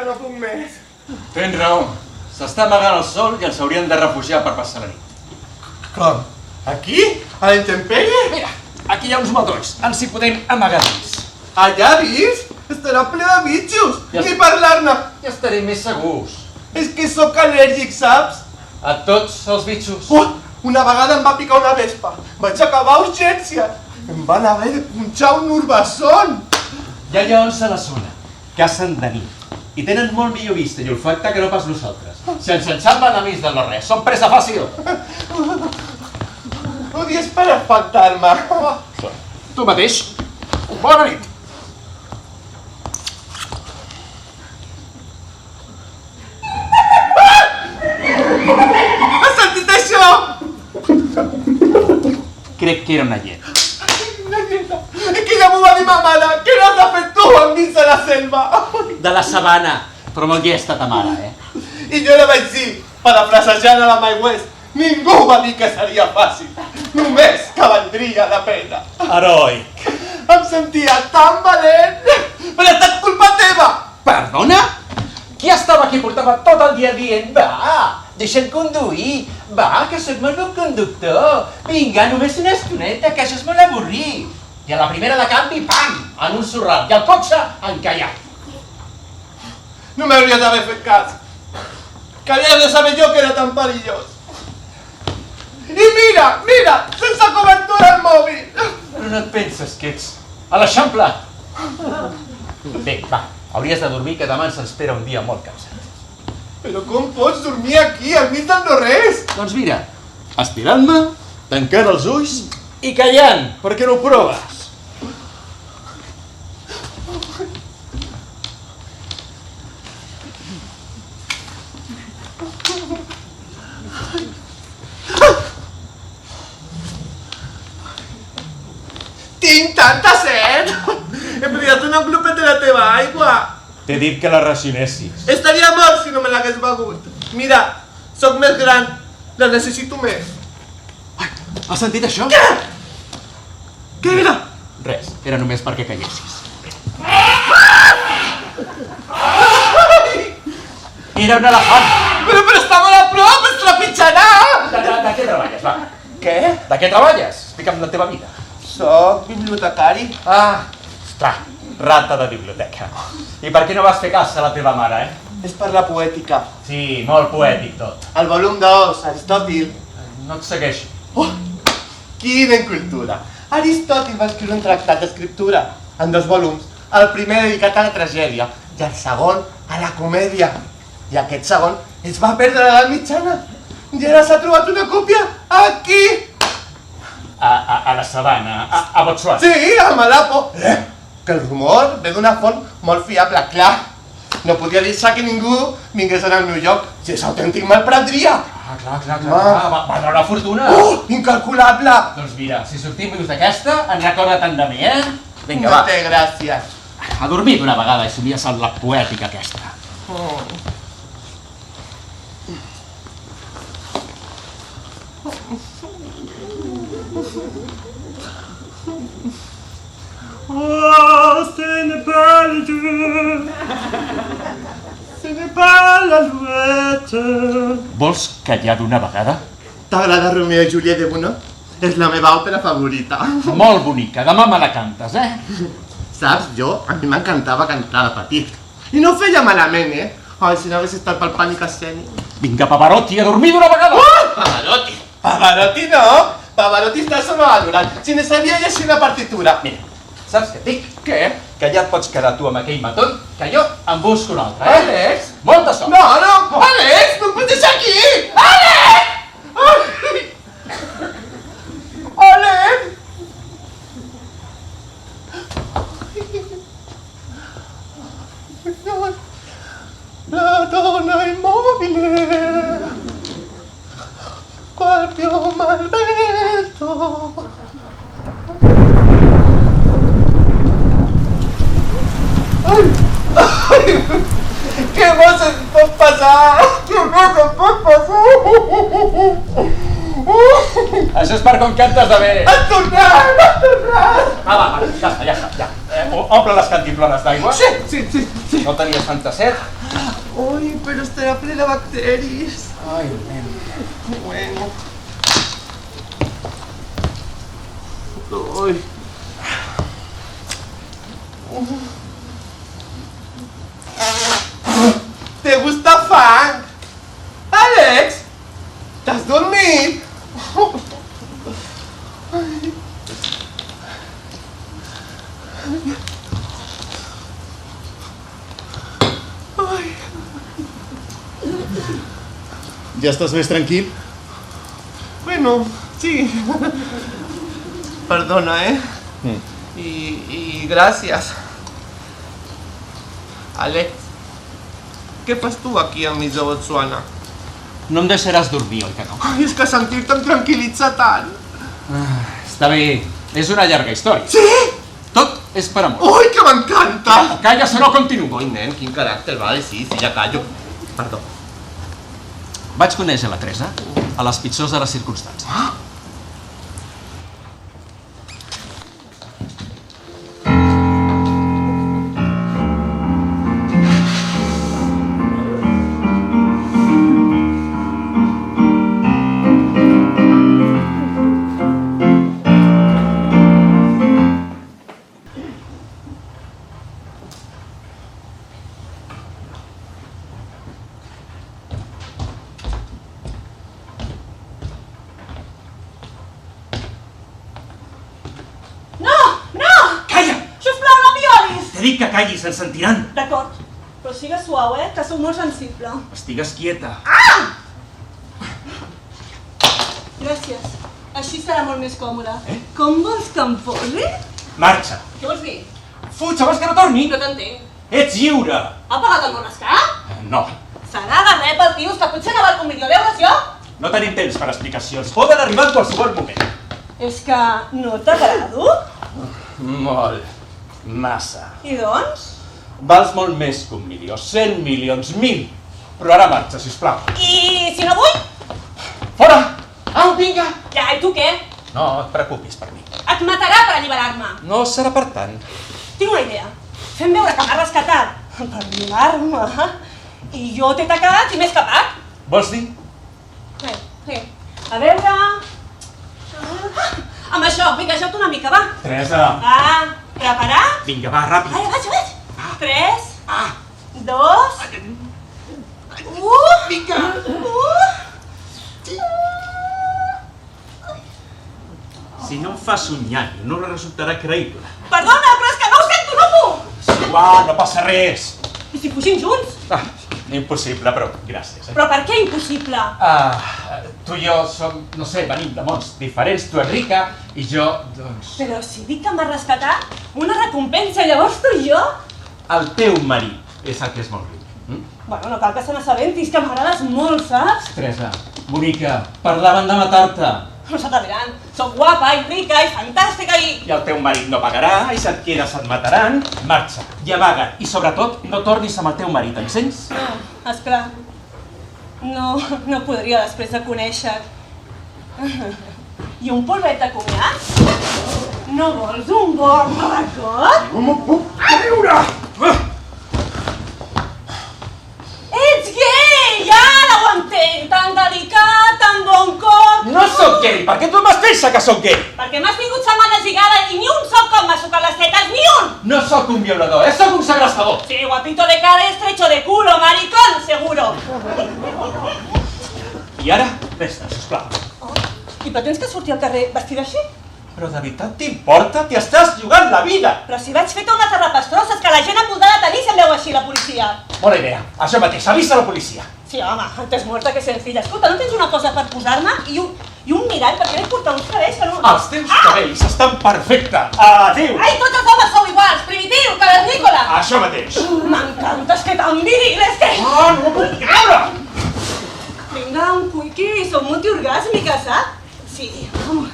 no puc més. Tens raó. S'està amagant el sol i ens haurien de refugiar per passar la nit. Com? Aquí? A la intempèrie? Mira, aquí hi ha uns matolls. Ens hi podem amagar dins. Allà dins? Estarà ple de bitxos. Ja Ni parlar-ne. Ja estarem més segurs. És que sóc al·lèrgic, saps? A tots els bitxos. Una vegada em va picar una vespa. Vaig acabar a urgències. Em van haver de punxar un urbasson. Hi ha lleons a la zona. Cacen de nit. I tenen molt millor vista i olfacte que no pas nosaltres. Si ens enxampen amics de no res, són presa fàcil. Odies per espantar-me. Tu mateix. Bona nit. Has sentit això? Crec que era una llet. Que ja m'ho va dir ma mare, que no has fet tu enmig de la selva. De la sabana. Però molt llesta ta mare, I jo la vaig dir, parafrasejant a la My West, ningú va dir que seria fàcil, només que valdria la pena. Heroic. Em sentia tan valent, però ha estat culpa teva. Perdona? Qui estava aquí portava tot el dia dient va, deixa'm conduir, va, que soc molt bon conductor, vinga, només una estoneta, que això és molt avorrit. I a la primera de canvi, pam, en un sorrat, i el cotxe encallat. No m'hauries d'haver fet cas. Que havies de saber jo que era tan perillós. I mira, sense cobertura al mòbil. Però no et penses que ets a l'Eixample? Bé, va, hauries de dormir, que demà ens espera un dia molt cansat. Però com pots dormir aquí, al mig del no-res? Doncs mira, estirant-me, tancant els ulls i callant, perquè no ho proves. Tinc tanta set! He podria donar un glopet de la teva aigua. T'he dit que la racionessis. Estaria mort si no me l'hagués begut. Mira, sóc més gran, la necessito més. Ai, has sentit això? Què? Què era? Res, era només perquè callessis. Era un elefant. Però està molt a prop, es trepitjarà! De què treballes, va? Què? De què treballes? Explica'm la teva vida. Soc bibliotecari. Ostres, rata de biblioteca. I per què no vas fer cas a la teva mare, És per la poètica. Sí, molt poètic tot. El volum 2, Aristòtil. No et segueixo. Quina incultura! Aristòtil va escriure un tractat d'escriptura en 2 volums. El primer dedicat a la tragèdia i el segon a la comèdia. I aquest segon es va perdre a l'edat mitjana. I ara s'ha trobat una còpia aquí! A la sabana, a Botswana. Sí, a Malapo. Que el rumor ve d'una font molt fiable, clar. No podia deixar que ningú vingués al meu lloc, si és autèntic malprendria. Clar. Va treure fortuna. Incalculable! Doncs mira, si sortim vius d'aquesta, en recorda tant de mi, Vinga, va. No té gràcia. A dormir d'una vegada i somies amb la poètica aquesta. Oh, ce n'est pas le Dieu, ce n'est pas l'alouette. Vols callar d'una vegada? T'agrada Romeo i Júlia de Gounod? És la meva òpera favorita. Molt bonica, demà me la cantes, Saps, a mi m'encantava cantar de petit. I no ho feia malament, Ai, si no hagués estat pel pànic escènic. Vinga, Pavarotti, a dormir d'una vegada! Pavarotti! Pavarotti no! Pavarotti està sobrevalorant. Si ne sabia llegir una partitura. Mira, saps què et dic? Què? Que ja et pots quedar tu amb aquell matoll, que jo en busco un altre, Àlex? Molta sort! No! Àlex, no em pots deixar aquí! Àlex! Àlex! La donna immobile, qual piuma al vento. Què més ens pot passar? Això és per com cantes de bé! Has tornat! Va, ja està. Omple les cantimplones d'aigua. Sí. No tenies tanta set? estarà ple de bacteris. Ai, nen. Bueno. Ai. ¿Te gusta funk? Alex, ¿estás dormit? Ja estàs més tranquil? Bueno, sí. Perdona, Y gracias. Alex, què fas tu aquí enmig de Botswana? No em deixaràs dormir, oi que no? Ai, és que sentir-te em tranquil·litza tant. Està bé, és una llarga història. Sí? Tot és per amor. Ui, que m'encanta! Calla, se no continuo. Ui, nen, quin caràcter, vale, sí, ja callo. Perdó. Vaig conèixer la Teresa a les pitjors de les circumstàncies. T'he dit que callis, ens sentiran. D'acord, però sigues suau, que sóc molt sensible. Estigues quieta. Gràcies. Així serà molt més còmode. Com vols que em posi? Marxa. Què vols dir? Fuig abans que no torni. No t'entenc. Ets lliure. Ha pagat el meu rescat? No. Serà de res pel tios que potser no val un milió d'euros, jo? No tenim temps per explicacions. Poden arribar en qualsevol moment. És que no t'agrado? Molt. Massa. I doncs? Vals molt més que 1 milió. 100 milions, 1.000. Però ara marxa, sisplau. I si no vull? Fora! Au, vinga! Ja, i tu què? No et preocupis per mi. Et matarà per alliberar-me. No serà per tant. Tinc una idea. Fem veure que m'ha rescatat per violar-me. I jo t'he tacat i m'he escapat. Vols dir? Sí. A veure... Amb això, vinga, joc una mica, va. Teresa. Preparat? Vinga, va, ràpid. Vaig. 3, 2, 1... Vinga. Si no em fas un nyanyo, no resultarà creïble. Perdona, però és que no ho sento, no puc! Uau, no passa res. I si fugim junts? Impossible, però gràcies. Però per què impossible? Tu i jo som, no sé, venim de mons diferents. Tu ets rica i jo, doncs... Però si dic que m'ha rescatat, una recompensa, llavors tu i jo? El teu marit és el que és molt ric. Bueno, no cal que se n'assabentis, que m'agrades molt, saps? Teresa, bonica, parlaven de matar-te. No s'atreviran. Soc guapa i rica i fantàstica i... I el teu marit no pagarà, i si et quedes et mataran. Marxa, llevaga't, i sobretot no tornis amb el teu marit, em sents? No, esclar. No podria després de conèixer. I un polvet de comiat? No vols un bon barracot? No m'ho puc creure! Ets gay! Ara ho entenc! Tan delicat, tan bon cop... No sóc gay! Per què tu m'has pensa que sóc gay? Perquè m'has tingut setmanes lligada i ni un sol cop m'ha sucat les tetes, ni un! No sóc un violador, sóc un segrestador! Sí, guapito de cara, estrecho de culo, maricón, seguro! I ara, vés-te, sisplau. I pretens que surti al carrer vestida així? Però de veritat t'importa? T'hi estàs jugant la vida! Però si vaig fer una terrapastrosses que la gent em voldrà detenir si em veu així, la policia. Bona idea. Això mateix, avisa la policia. Sí, home, antes muerta que sencilla. Escolta, no tens una cosa per posar-me i un mirall? Perquè he portat uns cabells que no... Els teus cabells estan perfectes. Adéu! Ai, tots els homes sou iguals, primitiu, cavernícola! Això mateix. M'encanta, és que tan viril, és que... Oh, no m'ho puc creure! Vinga, un cuiqui, som multiorgàsmica, saps? Sí, home.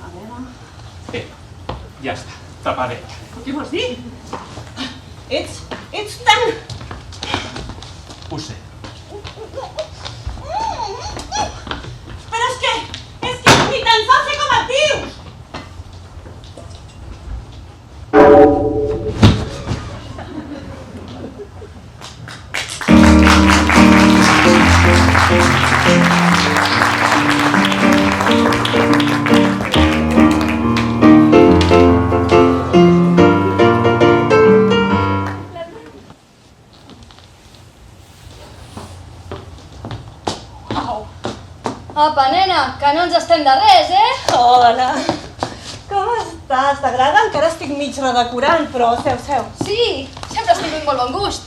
A veure... Bé, ja està, tapadet. Què vols dir? Ets tan... Ho sé. Però és que ni tan sols sé com et dius! Apa, nena, que no ens estem de res, eh? Hola. Com estàs? T'agrada? Encara estic mig redecorant, però seu. Sí, sempre estic amb molt bon gust.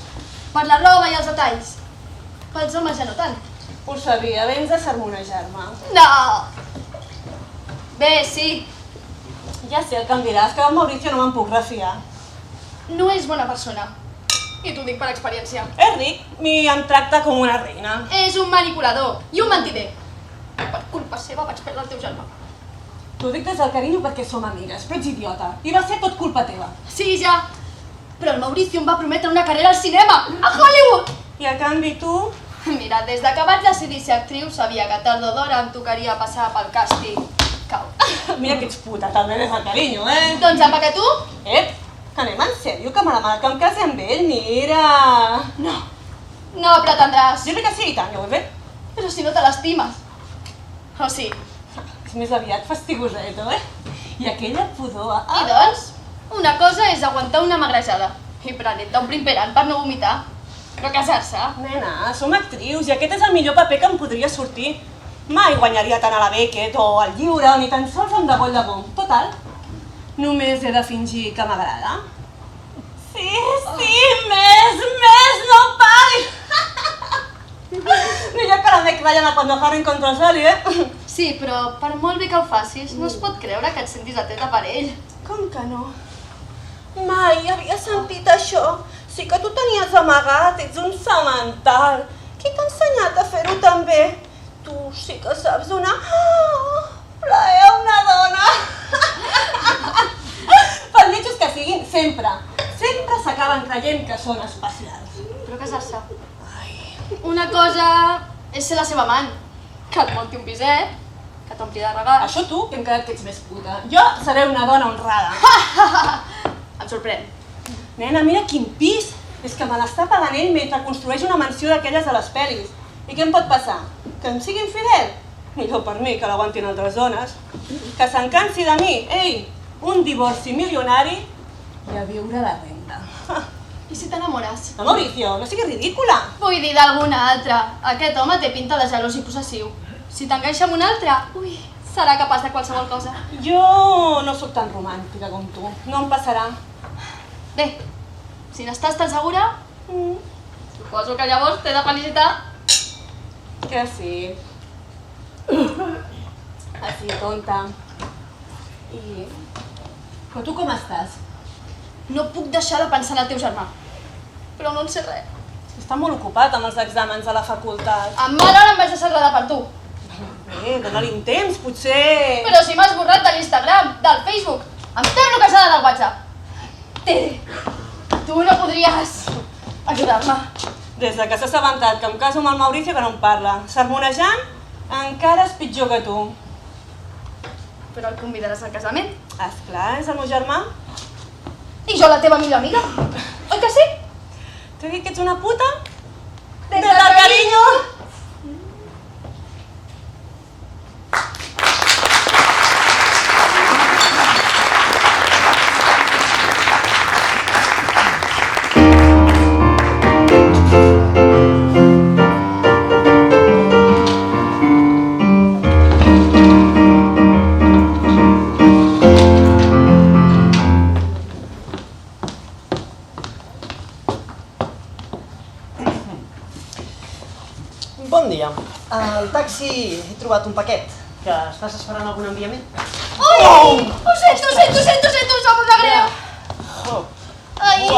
Per la roba i els detalls. Pels homes ja no tant. Ho sabia, vens a sermonejar-me. No! Bé, sí, Ja sé el que em diràs, que del Mauricio no me'n puc refiar. no és bona persona. I t'ho dic per experiència. És ric i em tracta com una reina. És un manipulador i un mentider. Per culpa seva vaig perdre el teu germà. T'ho dic des del carinyo perquè som amigues, però ets idiota. I va ser tot culpa teva. Sí, ja. Però el Mauricio em va prometre una carrera al cinema, a Hollywood! I a canvi tu... Mira, des de que vaig decidir ser actriu sabia que tard o d'hora em tocaria passar pel càsting. Cau. Mira que ets puta, també des del carinyo, eh? Doncs apa que tu? Que anem en sèrio, que me la mal que em casi amb ell, mira! No pretendràs. Jo crec que sí, i tant, ja ho he fet. Però si no te l'estimes. O sí. És més aviat fastigoset, eh? I aquella pudor... I doncs, una cosa és aguantar una magrejada i prenem-te un primperant per no vomitar. Però casar-se... Nena, som actrius i aquest és el millor paper que em podria sortir. Mai guanyaria tant a la Beckett o al Lliure o ni tan sols amb de Boll de Gom. Total, només he de fingir que m'agrada. Sí, més, no paris! Millor que la Beck Ryan cuando Harry encontró a Sally, eh? Sí, però per molt bé que ho facis, no es pot creure que et sentis atreta per ell. Com que no? Mai havia sentit això. Sí que tu tenies amagat, ets un semental. Qui t'ha ensenyat a fer-ho també? Tu sí que saps donar... plaer a una dona. Per lletjos que siguin, sempre s'acaben creient que són especials. Però casar-se... Una cosa és ser la seva amant, que et munti un piset, que t'ompli de regals... Això tu, que encara que ets més puta. Jo seré una dona honrada. Em sorprèn. Nena, mira quin pis! És que me l'està pagant ell mentre construeix una mansió d'aquelles de les pel·lis. I què em pot passar? Que em sigui infidel? Millor per mi, que l'aguantin altres dones. Que se'n cansi de mi, ei! Un divorci milionari i a viure de renda. I si t'enamores? No, Mauricio, no siguis ridícula! Vull dir d'alguna altra. Aquest home té pinta de gelós i possessiu. Si t'enganxa amb un altre, ui, serà capaç de qualsevol cosa. Jo no sóc tan romàntica com tu. No em passarà. Bé, si n'estàs tan segura, suposo que llavors t'he de felicitar. Que sí. Així, tonta. I... Però tu com estàs? No puc deixar de pensar en el teu germà, però no en sé res. Està molt ocupat amb els exàmens a la facultat. Amb mala hora em vaig deixar agradar per tu. Bé, dona-li un temps, potser... Però si m'has borrat de l'Instagram, del Facebook, em té bloquejada del WhatsApp. Tere, tu no podries ajudar-me. Des de que s'ha assabentat que em caso amb el Mauricio que no em parla. Sermonejant, encara és pitjor que tu. Però el convidaràs al casament. Esclar, és el meu germà. I jo la teva millor amiga. Oi que sí? T'he dit que ets una puta? Des del carinyo. Bon dia. Al taxi he trobat un paquet. Que estàs esperant algun enviament? Ui! Ho sento, som una greu. Oh. Ai,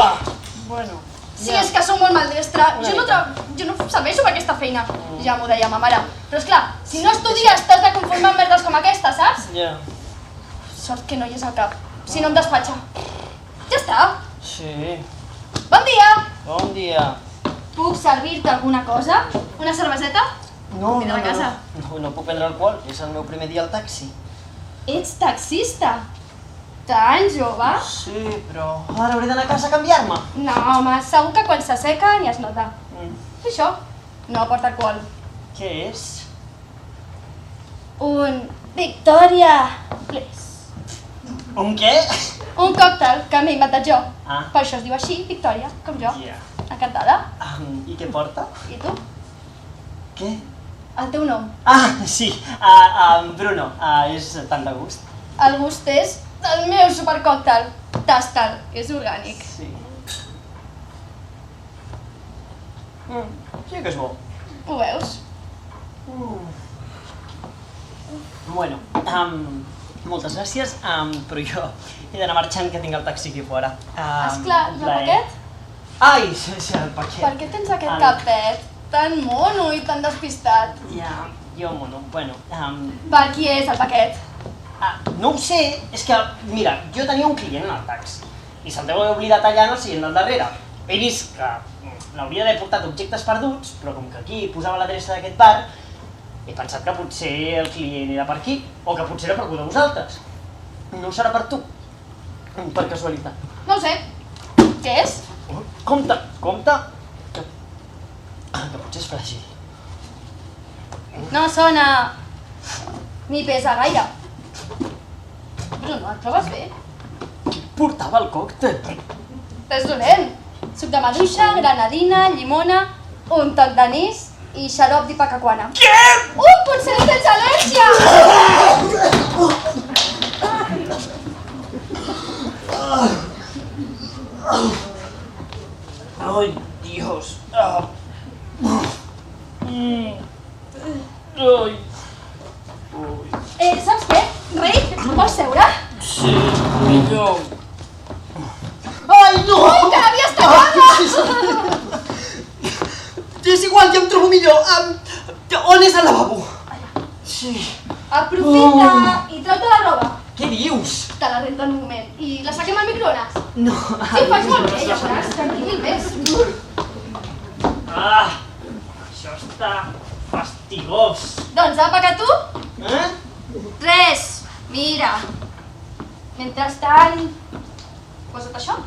Bueno. sí, és que som molt maldestra. Jo no serveixo per aquesta feina. Ja m'ho deia ma mare. Però esclar, si no estudies t'has de conformar amb merdes com aquesta, saps? Ja. Sort que no hi és al cap. Si no em despatxa. Ja està. Sí. Bon dia! Bon dia. Puc servir-te alguna cosa? Una cerveseta? No, Vine a casa. No puc prendre alcohol. És el meu primer dia al taxi. Ets taxista? Tan jove? Sí, però ara hauré d'anar a casa a canviar-me. No, home, segur que quan s'asseca ni es nota. Això, no porta alcohol. Què és? Un Victoria Bliss. Un què? Un còctel que m'he inventat jo. Ah. Per això es diu així, Victoria, com jo. Ja. Encantada. I què porta? I tu? Què? El teu nom. Ah, sí, Bruno, és tant de gust. El gust és el meu supercòctel. Tasta'l, és orgànic. Sí. Sí que és bo. Ho veus? Bueno, moltes gràcies, però jo he d'anar marxant, que tinc el taxi aquí fora. Esclar, i el paquet? Ai, sí, el paquet. Per què tens aquest capet tan mono i tan despistat? Ja, jo mono, bueno... Per qui és el paquet? No ho sé, és que, mira, jo tenia un client en el taxi i se'l deu haver oblidat allà en el seient del darrere. He vist que l'hauria d'haver portat objectes perduts, però com que aquí posava l'adreça d'aquest bar, he pensat que potser el client era per aquí, o que potser era per algú de vosaltres. No serà per tu, per casualitat. No ho sé. Què és? Compte, compte, que potser és fràgil. No sona... ni pesa gaire. Bruno, et trobes bé? Portava el còctel. És dolent. Suc de maduixa, granadina, llimona, un toc d'anís i xarop d'ipecacuana. Què? Potser li tens al·lèrgia! Ai, Dios. Ai. Saps què? Rick, vols seure? Sí, millor. Ai, no! Ui, que l'havies tallada! És igual, ja em trobo millor. On és el lavabo? Sí. Aprofita i trau-te la roba. Què dius? Te la rento en un moment. I la saquem al microones. No. Sí, ho faig molt bé, ja veuràs. Tranquil, ves. Això està fastigós. Doncs apa que tu? Eh? Res. Mira. Mentrestant... Posa't això.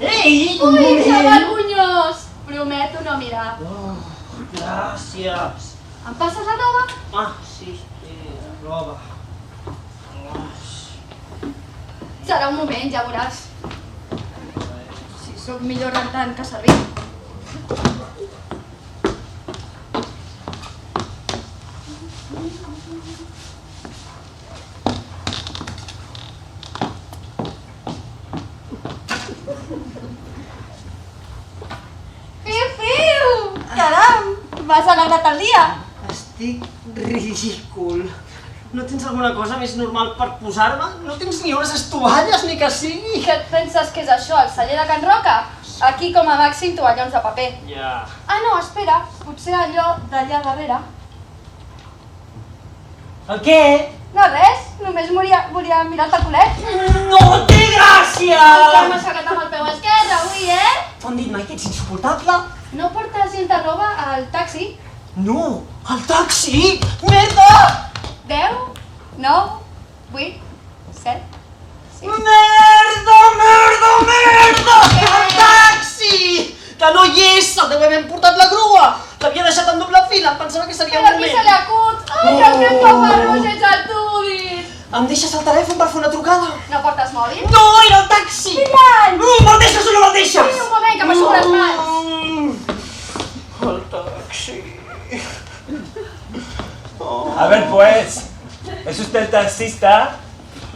Ei! Ui, que vergonyós! Prometo no mirar. Gràcies. Em passes la roba? Sí, roba. Serà un moment, ja veuràs. Si sóc millor rentant que servint. Fiu! Caram! M'has alegrat el dia! Estic ridícul. No tens alguna cosa més normal per posar-me? No tens ni unes estovalles ni que sigui? Què et penses que és això, el celler de Can Roca? Aquí com a màxim tovallons de paper. Ja. Ah no, espera, potser allò d'allà darrere. El què? No res, només volia mirar-te el culet. No té gràcia! Que m'has aixecat amb el peu esquerre avui, T'ho han dit mai que ets insuportable? No portes gens de roba al taxi? No! El taxi! Merda! 10, 9, 8, 7, 6... Merda, merda, merda! El taxi! Que no hi és! Se'l deu haver portat la grua! L'havia deixat en doble fila, em pensava que seria Però un a qui se moment. li acut? Ai, el meu paparrós ets el Tudis! Em deixes el telèfon per fer una trucada? No portes mòbil? No, era el taxi! Brillant! Me'l deixes o no me'l deixes? Sí, un moment, que m'aixuco les mans. El taxi... A ver, pues, ¿es usted el taxista?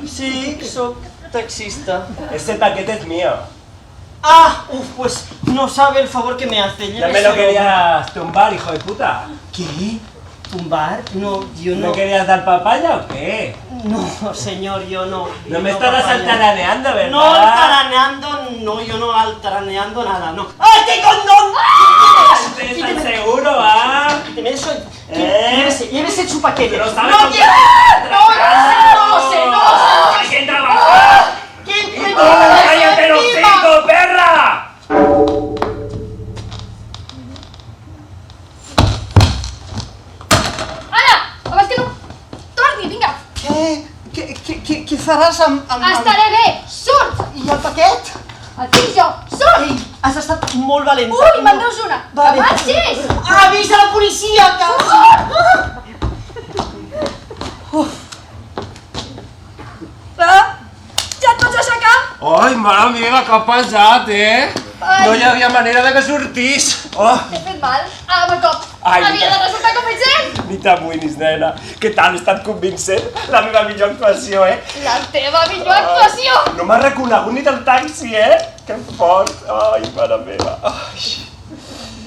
Sí, soc taxista. Ese paquete es mío. Pues no sabe el favor que me hace. ¿Ya me lo querías tumbar, hijo de puta? ¿Qué? ¿Tumbar? No, yo no. ¿Me querías dar papaya o qué? No, señor, yo no. No me estarás altaraneando, ¿verdad? No altaraneando, no, yo no altaraneando nada, no. ¡Ay, qué condón! ¿Estás tan seguro, ah? Llévese su paquete. Pero sabes ¡No lo que- quiero! ¡No sé! ¡Hay que trabajar! ¿Qué? ¡Cállate los hocico, perra! Anna, abans que no torni, vinga. Què faràs amb... Estaré bé, surt! I el paquet? El tinc jo, surt! Ei, has estat molt valenta. Ui, me'n deus una. Vale. Que marxis! Avisa la policia, que... Va, ja et pots aixecar? Ai, mare meva, què ha passat, eh? Ai, No hi havia manera de que sortís. Oh, t'he fet mal. Ah, per cop. Ai, Havia de resultar convincent. ni t'amoïnis, nena. Què tal? He estat convincent? La meva millor actuació, eh? La teva millor actuació. No m'ha reconegut ni del taxi, eh? Que fort. Ai, mare meva. Ai.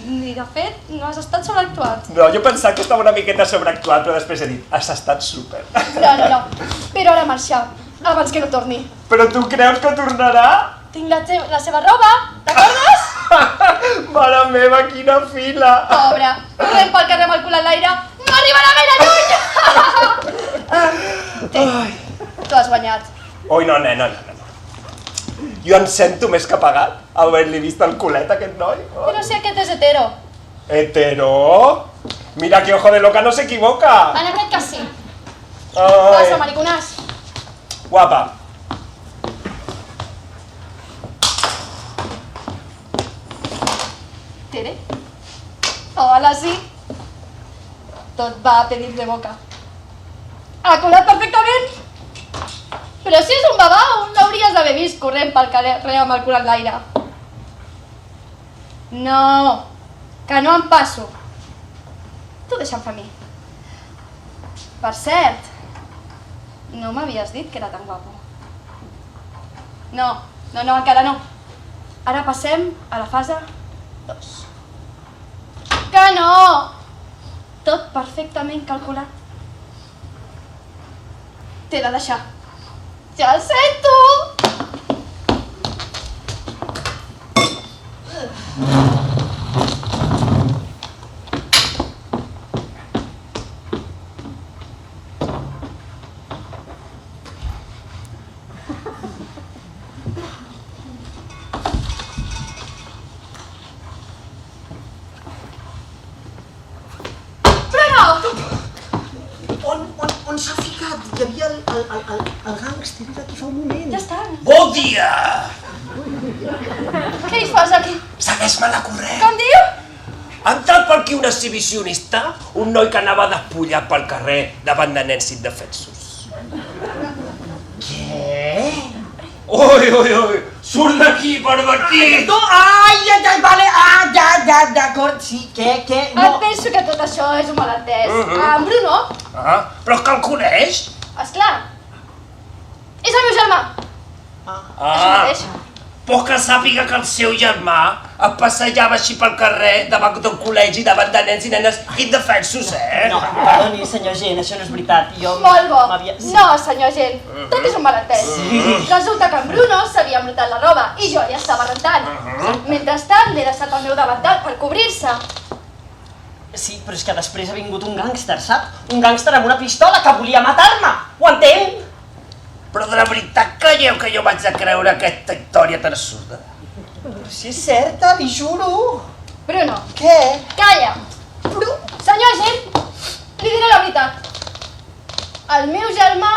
Ni de fet, no has estat sobreactuat. No, jo pensava que estava una miqueta sobreactuat, però després he dit, has estat súper. No. Però ara marxar, abans que no torni. Però tu creus que tornarà? Tinc la seva roba, recordes? Mare meva, quina fila! Pobre, corrent pel carrer amb el cul enlaire, no arribarà gaire lluny! Té, tu has guanyat. Ui, no, nena, no. Jo em sento més que pagat, haver-li vist el culet a aquest noi. Oh. Però si aquest és hetero. ¿Hetero? Mira que ojo de loca no s'equivoca. En aquest cas sí. Ai. Passa, mariconàs. Guapa. Tere? Hola, sí. Tot va a pedir de boca. Ha colat perfectament. Però si és un babau, l'hauries d'haver vist corrent pel carrer amb el cul en l'aire. No, que no em passo. Tu deixa'm fer a mi. Per cert, no m'havies dit que era tan guapo. No, encara no. Ara passem a la fase 2. Que no! Tot perfectament calculat. T'he de deixar. Ja el sento! On s'ha ficat? Hi havia el gàngster d'aquí fa un moment. Ja està. Bon dia! Què hi fas aquí? Segueix-me la corrent. Com diu? Ha entrat per aquí un exhibicionista, un noi que anava despullat pel carrer davant de nens indefensos. Què? Ui, surt d'aquí, pervertit! No, vale, ja, d'acord, sí, què, Et penso que tot això és un malentès. En Bruno, Ah, però que el coneix? esclar, és el meu germà. Això mateix. Però que sàpiga que el seu germà es passejava així pel carrer davant d'un col·legi davant de nens i nenes indefensos, eh? No, perdoni, senyor Gent, això no és veritat. Jo Molt bo. Sí. No, senyor Gent, tot és un malentès. Resulta que en Bruno s'havia embrutat la roba i jo li estava rentant. Mentrestant, l'he deixat al meu davantal per cobrir-se. Sí, però és que després ha vingut un gàngster, sap? Un gàngster amb una pistola que volia matar-me. Ho entén? Però de la veritat creieu que jo vaig a creure aquesta història tan absurda? Però si és certa, li juro. Bruno, Què? calla. Senyor Gent, li diré la veritat. El meu germà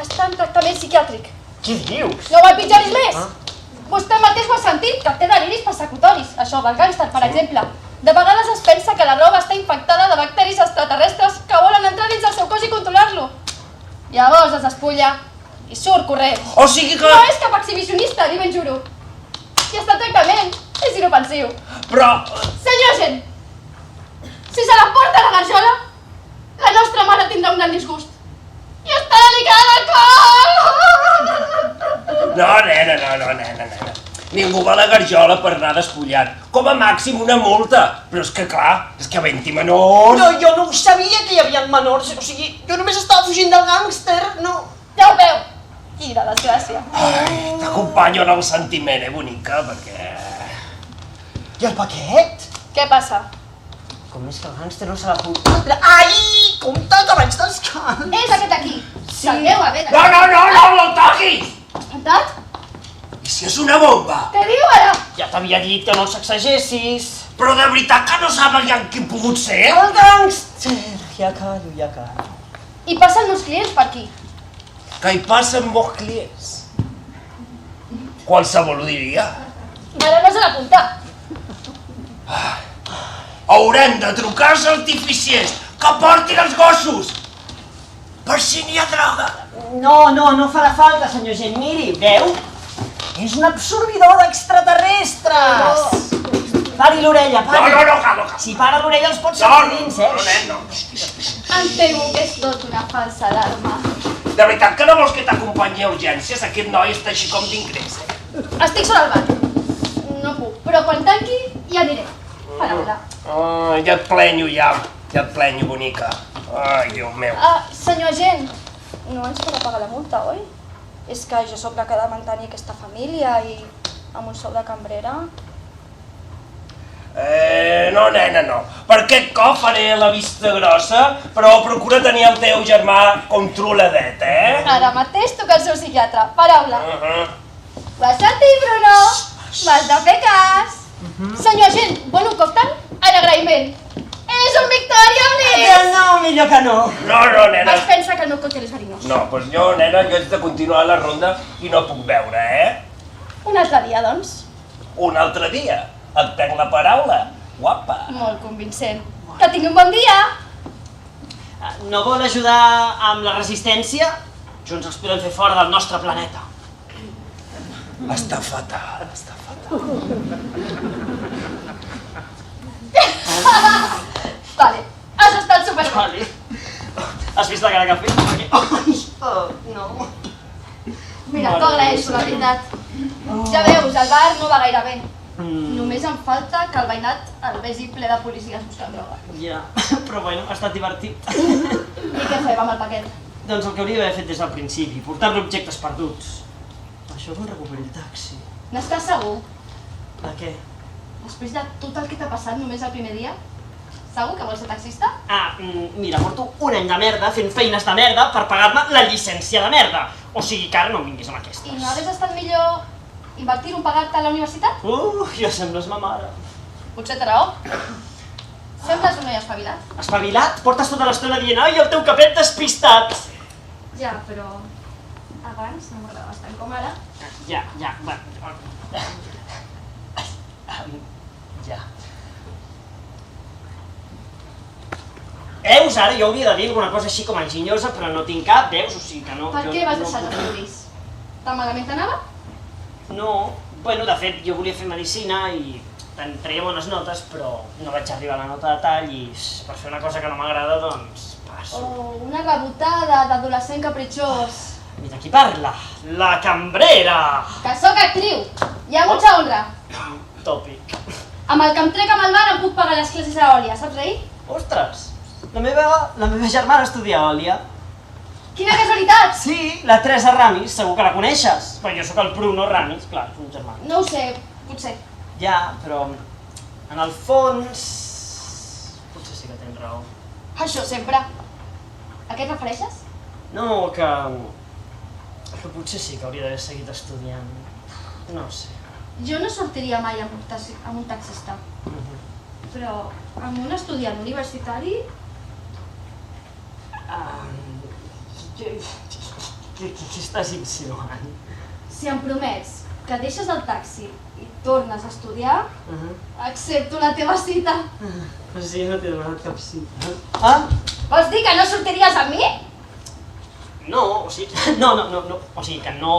està en tractament psiquiàtric. Què dius? No ho empitjoris més! Vostè mateix ho ha sentit, que té deliris persecutoris. Això del gàngster, per exemple. De vegades es pensa que la roba està infectada de bacteris extraterrestres que volen entrar dins el seu cos i controlar-lo. Llavors es despulla i surt corrent. O sigui que... No és cap exhibicionista, li ben juro. I està en tractament, és inofensiu. Però... Senyor Gent, si se la porta a la garjola, la nostra mare tindrà un gran disgust. I està delicada del cor! No, nena. Ningú va a la garjola per anar despullat. Com a màxim una multa. Però és que clar, és que havent-hi menors... No, jo no ho sabia que hi havia menors. O sigui, jo només estava fugint del gàngster, no. Ja ho veu! Quina desgràcia. T'acompanyo en el sentiment, bonica, perquè... I el paquet? Què passa? Com és que el gàngster no se l'ha pogut... Ai! Compte que vaig descar! És aquest aquí. Sí. El meu haver de... No el toquis! Espantat? I si és una bomba? Què diu ara? Ja t'havia dit que no el sacsegessis. Però de veritat que no sabien qui ha pogut ser? El gàngster! Ja callo. I passen uns clients per aquí. Que hi passen molts clients. Qualsevol ho diria. Ara no se l'apunta. Haurem de trucar als artificiers que portin els gossos. Per si n'hi ha droga. No fa la falta, senyor Gent, miri, veu? És un absorbidor d'extraterrestres! Pari l'orella, pari! No cal. Si para l'orella els pots sentir dins, No. Em temo que és tot una falsa alarma. De veritat que no vols que t'acompanyi a urgències? Aquest noi està així com d'ingrés. Estic sobre el bar. No puc, però quan tanqui ja aniré. Paraula. Ja et plenyo, bonica. Ai, Déu meu. Senyor agent, no ens farà pagar la multa, oi? És que jo sóc la que ha de mantenir aquesta família i amb un sou de cambrera. No, nena, no. Per aquest cop faré la vista grossa, però procura tenir el teu germà controladet, Ara mateix toca el seu psiquiatre. Paraula. Passat-hi, Bruno. M'has de fer cas. Senyor agent, vol un còctel? En agraïment. És un Victoria Bliss! No, millor que no. No, nena. Es pensa que el meu còctel és verinós. No, doncs jo, nena, jo haig de continuar la ronda i no puc veure, Un altre dia, doncs. Un altre dia. Et prenc la paraula, guapa. Molt convincent. Que tingui un bon dia. No vol ajudar amb la resistència? Junts els podem fer fora del nostre planeta. Està fatal. Vale, has estat superbé. Vale. Has vist la cara que ha fet? No. Mira, t'ho agraeixo, la veritat. Ja veus, el bar no va gaire bé. Només em falta que el veïnat el vegi ple de policies buscant droga. Ja, però bueno, ha estat divertit. I què fem amb el paquet? Doncs el que hauria d'haver fet des del principi, portar-li objectes perduts. Això quan recuperi el taxi. N'estàs segur? De què? Després de tot el que t'ha passat només el primer dia? Segur que vols ser taxista? Mira, porto un any de merda fent feines de merda per pagar-me la llicència de merda. O sigui que ara no em vinguis amb aquestes. I no hagués estat millor invertir-ho en pagar-te a la universitat? Ja sembles ma mare. Potser té raó. Sembles un noi espavilat. Espavilat? Portes tota l'estona dient ai, el teu capet despistat. Ja, però abans no m'agradaves tant com ara. Ja, bueno. Ja. Veus, ara jo hauria de dir alguna cosa així com enginyosa, però no tinc cap, veus? O sigui que no... Per què vas deixar els estudis? Tan malament t'anava? No, bueno, de fet, jo volia fer medicina i treia bones notes, però no vaig arribar a la nota de tall i per fer una cosa que no m'agrada, doncs passo. Oh, una rebotada d'adolescent capritxós. Mira qui parla, la cambrera! Que sóc actriu! Hi ha mucha honra. Tòpic. Amb el que em trec amb el bar em puc pagar les classes a Òlia, saps, Rei? Ostres, la meva germana estudia a Òlia. Quina casualitat! Sí, la Teresa Ramis, segur que la coneixes. Però jo sóc el Bruno Ramis, clar, és un germà. No ho sé, potser. Ja, però en el fons... potser sí que tens raó. Això sempre. A què et refereixes? No, que potser sí que hauria d'haver seguit estudiant. No ho sé. Jo no sortiria mai amb un taxista. Però amb un estudiant universitari... Què estàs insinuant? Si em promets que deixes el taxi i tornes a estudiar, accepto la teva cita. Però si jo no t'he demanat cap cita. Vols dir que no sortiries amb mi? No, o sigui... No. O sigui que no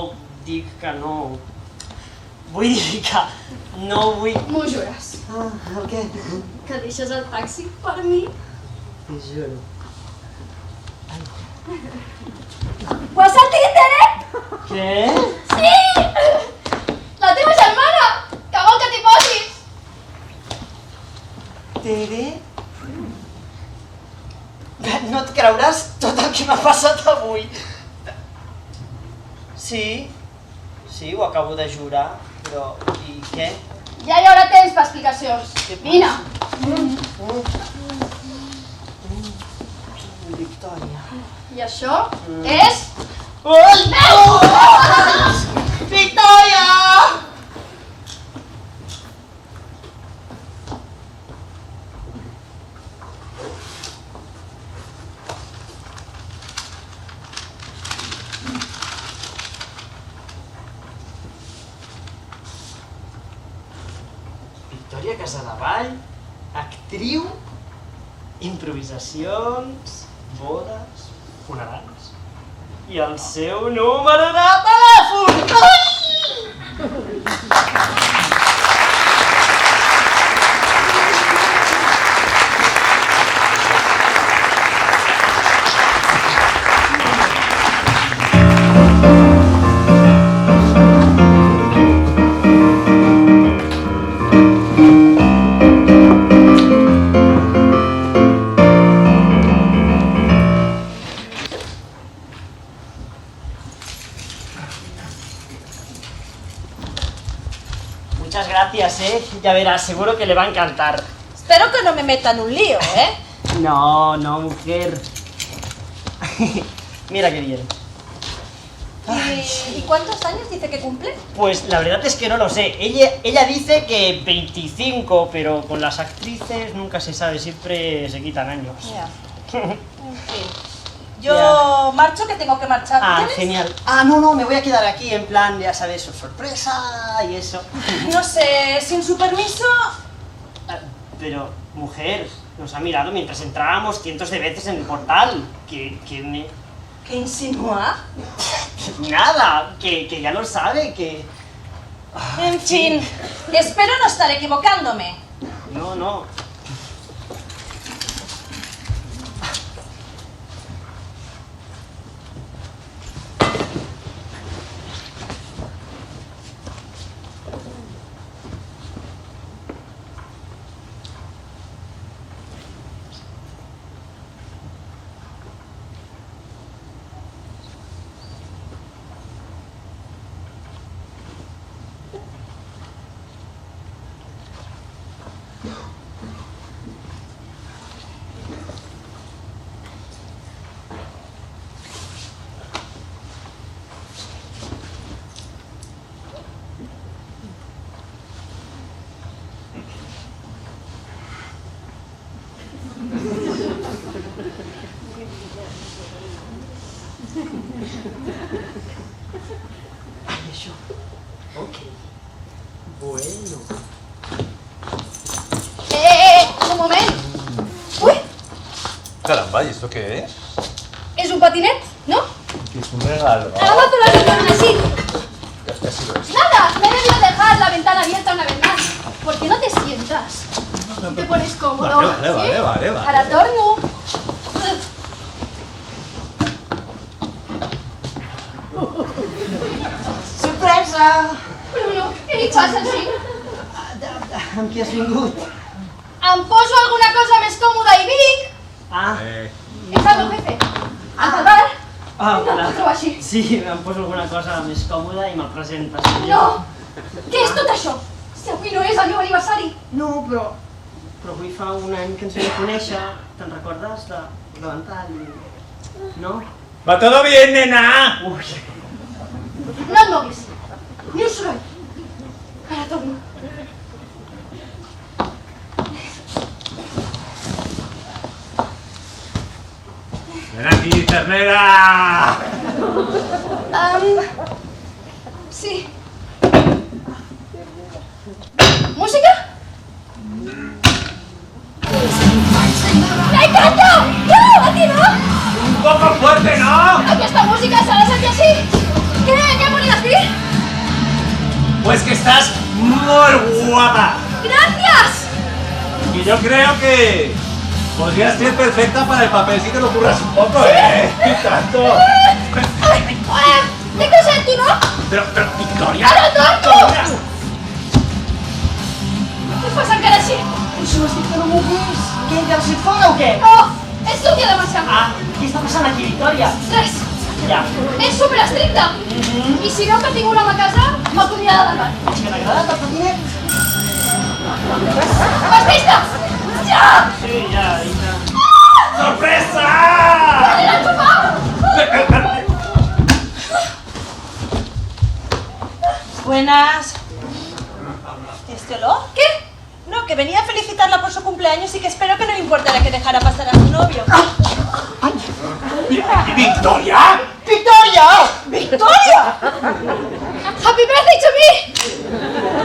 dic que no... Vull dir que no vull... M'ho jures. El què? Que deixes el taxi per mi? T'ho juro. Ho has sentit, Tere? Què? Sí! La teva germana! Que vol que t'hi posis! Tere? No et creuràs tot el que m'ha passat avui. Sí, ho acabo de jurar, però... I què? Ja hi haurà temps per explicacions. Vine! Victòria. I això és... Ui! Victòria! Victòria Casadevall, actriu, improvisacions, bodes, funerals i el seu número de telèfon! Ai! ya verás, seguro que le va a encantar. Espero que no me meta en un lío, ¿eh? No, mujer. Mira qué bien. ¿Y cuántos años dice que cumple? Pues la verdad es que no lo sé. Ella dice que 25, pero con las actrices nunca se sabe, siempre se quitan años. Ya. En fin. Yo marcho, que tengo que marchar. Ah, ¿Tienes? genial. Ah, no, me voy a quedar aquí en plan, ya sabes, sorpresa y eso. No sé, sin su permiso... Ah, pero, mujer, nos ha mirado mientras entrábamos cientos de veces en el portal. Que me... ¿Qué insinúa? Nada, que ya lo sabe, que... En fin, espero no estar equivocándome. No. Ay, eso. Ok. Bueno. Un moment! Ui, Caramba, ¿y esto qué es? és un patinet, no? Es un regalo. Agárrate la ventana así. ¿Qué ha sido esto? Nada, me he debido dejar la ventana abierta una vez más. ¿Por qué no te sientas? Te pones cómodo. Vale. Ara torno. Sorpresa! Bruno, què li passa així? Amb qui has vingut? Em poso alguna cosa més còmoda i vinc. Ah, És el meu jefe. El del bar. ah, No puc trobar així. Sí, em poso alguna cosa més còmoda i me'l presentes. No! Què és tot això? Si avui no és el meu aniversari. No, però avui fa un any que ens vam conèixer. Te'n recordes de ventall? No? Va todo bien, nena. Ui, No et moguis. Ni un soroll. Ara torno. Ven aquí, ternera. Sí. ¿Música? ¡Me encanta! ¡No! ¡A ti no! Un poco fuerte, ¿no? Aquesta música s'ha de sentir així. Què volies dir? Pues que estás muy guapa. ¡Gracias! Y yo creo que podrías ser perfecta para el papel si te lo curras un poco, ¿eh? Tanto. Té que ser tu, no? Pero, Victoria. Ara torno! Victoria. Què fas encara així? això has dit que no moguis. Què, ja l'has fet fora o què? No! És un dia de marxar. Ah, què està passant aquí, Victòria? Res. Ja. És superestricte. I si veu que tinc un home a casa, m'acomiada del bar. És que t'ha agradat el patinet? Vas vista? Ja! Sí, ja, i tant. ¡Sorpresa! Era enxufat! Buenas. ¿Este olor? ¿Qué? No, que venía a felicitarla por su cumpleaños y que espero que no le importara que dejara pasar a su novio. ¡Victoria! Victòria! ¡Victoria! Happy birthday to me!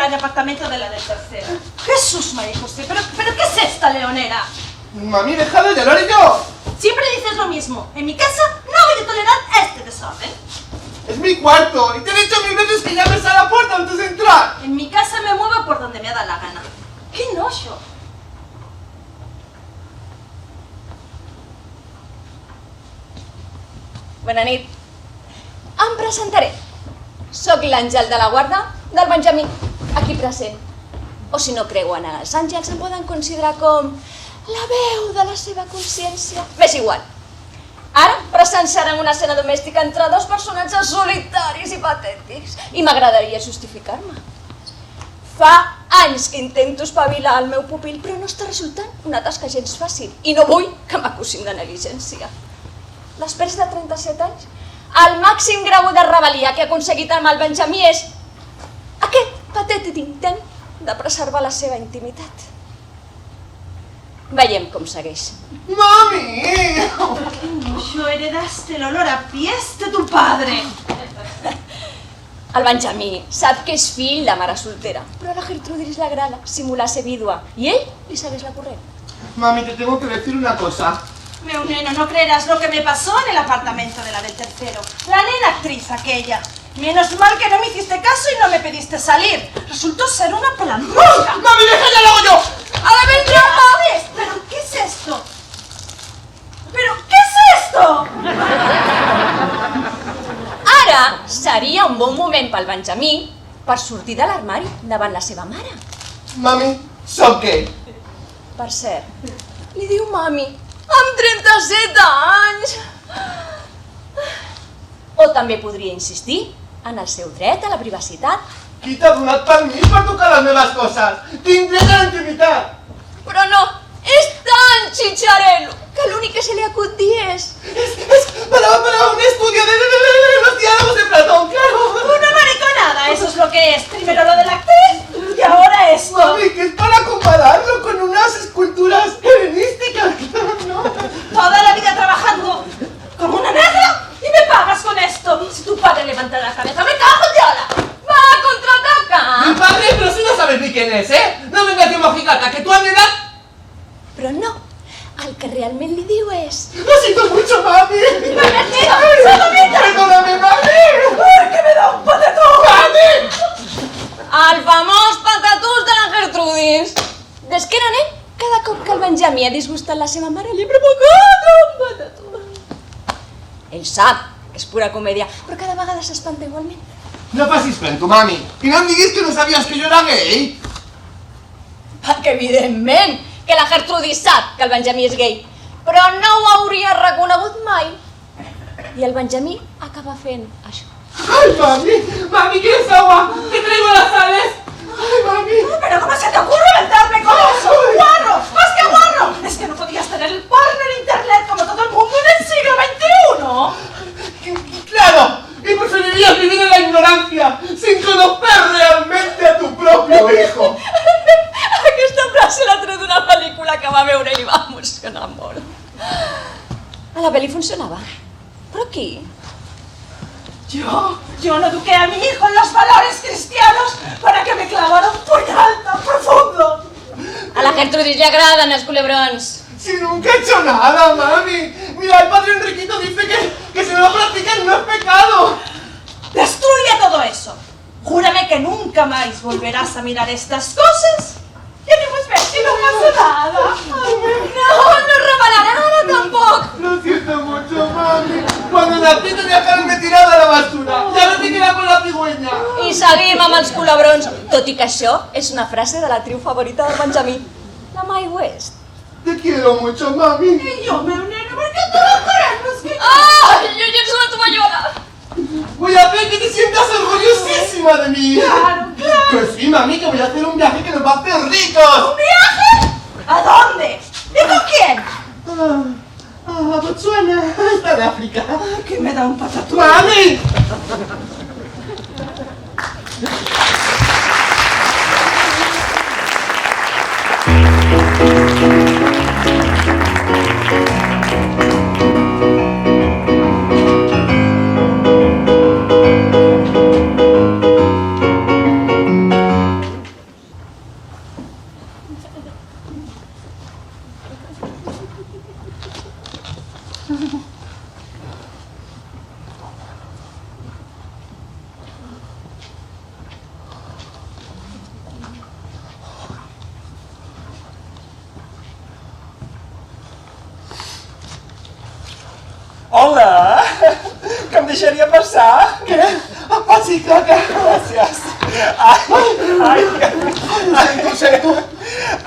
al apartamento de la del tercero. Jesús, María José, ¿pero qué es esta leonera? Mami, déjalo, ya lo haré yo. Siempre dices lo mismo. En mi casa no voy a tolerar este desorden. Es mi cuarto y te he dicho 1000 veces que llames a la puerta antes de entrar. En mi casa me muevo por donde me da la gana. ¡Qué nojo! Bona nit. Em presentaré. Soc l'àngel de la guarda del Benjamí, aquí present. O si no creuen en els àngels, em poden considerar com la veu de la seva consciència. M'és igual. Ara presenciarem una escena domèstica entre dos personatges solitaris i patètics. I m'agradaria justificar-me. Fa anys que intento espavilar el meu pupil, però no està resultant una tasca gens fàcil. I no vull que m'acusin de negligència. Després de 37 anys, el màxim grau de rebel·lia que he aconseguit amb el Benjamí és aquest patètic intent de preservar la seva intimitat. Veiem com segueix. ¡Mami! Yo heredaste el olor a pies de tu padre. El Benjamí sap que és fill de mare soltera, però a la Gertrudis l'agrada simular ser vídua i ell li segueix la corrent. Mami, te tengo que decir una cosa. Meu neno, no creerás lo que me pasó en el apartamento de la del tercero. La nena actriz aquella. Menos mal que no me hiciste caso y no me pediste salir. Resultó ser una pelambrosca. ¡Mami, déjala, lo hago yo! ¡Ahora vendrá! ¿Pero qué es esto? ¿Pero qué es esto? Ara seria un bon moment pel Benjamí per sortir de l'armari davant la seva mare. Mami, soc gay. Per cert, li diu mami, amb 37 anys! O també podria insistir en el seu dret a la privacitat. Qui t'ha donat permís per tocar les meves coses? Tinc dret a la intimitat. Però no, és tan xitxarelo que l'únic que se li acut dir és... Para un estudio de los diálogos de Platón, claro. Una mariconada, eso es lo que es. Primero lo de la actriz y ahora esto. Mami, que es para compararlo con unas esculturas helenísticas, ¿no? Toda la vida trabajando como una negra y me pagas con esto. Si tu padre levanta la cabeza, me cago en diola. Va a contraatacar! Mi padre, pero si no sabes ni quién es, ¿eh? No vengas de mojigata, que tú a mi edad... Però no, el que realment li diu és... Lo siento mucho, mami. ¡Pervertido! ¡Sodomita! Perdóname, mami. ¡Ay, que me da un patatón! ¡Mami! El famós patatús de la Gertrudis! Des que era nen, cada cop que el Benjamí ha disgustat la seva mare li ha provocat un patatús. Ell sap que és pura comèdia, però cada vegada s'espanta igualment. No facis plento, mami. I no em diguis que no sabies que jo era gay. Perquè evidentment que la Gertrudis sap que el Benjamí és gay, però no ho hauria reconegut mai. I el Benjamí acaba fent això. ¡Ay, mami! ¡Mami, quieres agua! ¡Te traigo las sales! ¡Ay, mami! ¿Pero cómo se te ocurre aventarme con eso? ¡Guarro! ¡Más que guarro! ¿Es que no podías tener el porno en internet como todo el mundo en el siglo XXI? ¡Claro! Y preferirías vivir en la ignorancia, sin conocer realmente a tu propio hijo. Aquesta frase l'ha tret d'una pel·lícula que va veure i li va emocionar molt. A la pel·li funcionava. Però qui? Yo no eduqué a mi hijo en los valores cristianos para que me clavara un puñal tan profundo. A la Gertrudis li agraden els culebrons. Si nunca he hecho nada, mami. Mira, el padre Enriquito dice que si no lo practican no es pecado. Destruye todo eso. Júrame que nunca más volverás a mirar estas cosas. Y haremos ver si no pasa nada. No revelaré nada tampoc. Lo siento mucho, mami. Cuando nací tenía que haberme tirado a la basura. Ya no te queda con la cigüeña. I seguim amb els culebrons, tot i que això és una frase de l'actriu favorita del Benjamí, la Mae West. Te quiero mucho, mami. Y yo me uniré porque tú no queremos que... Ai, jo ja soy la tovallola. Voy a hacer que te sientas orgullosísima de mí. Claro, claro. Pues sí, mami, que voy a hacer un viaje que nos va a hacer ricos. ¿Un viaje? ¿A dónde? ¿Y con quién? A Botsuana, está de África. Que me da un patatús. ¡Mami! deixaria passar? Què? Ah, sí, clar que... Gràcies. Ho sento.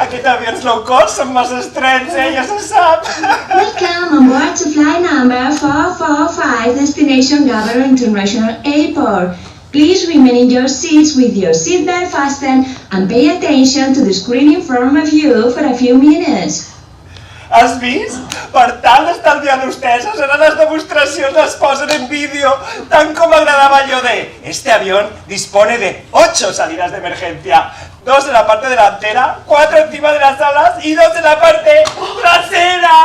Aquests avions low cost són massa estrets, ja se sap. Welcome on board to flight number 445, destination Gabbard International Airport. Please remain in your seats with your seatbelt fastened and pay attention to the screen in front of you for a few minutes. Has vist? Per tal d'estalviar l'hosteses, ara les demostracions les posen en vídeo, tant com m'agradava allò de este avión dispone de 8 salidas de emergencia, 2 en la parte delantera, 4 encima de las alas y 2 en la parte trasera.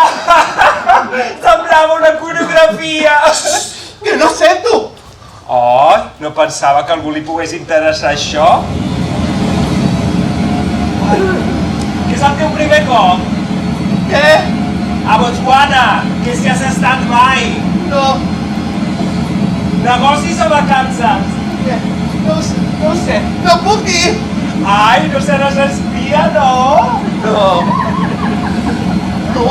Semblava una coreografia. Que no sento! Oh, no pensava que a algú li pogués interessar això. Que és el teu primer cop? Què? A Botswana, que si has estat mai. No, Negocis o vacances? no ho sé, no puc dir! Ai, no seràs espia, no? No. Tu?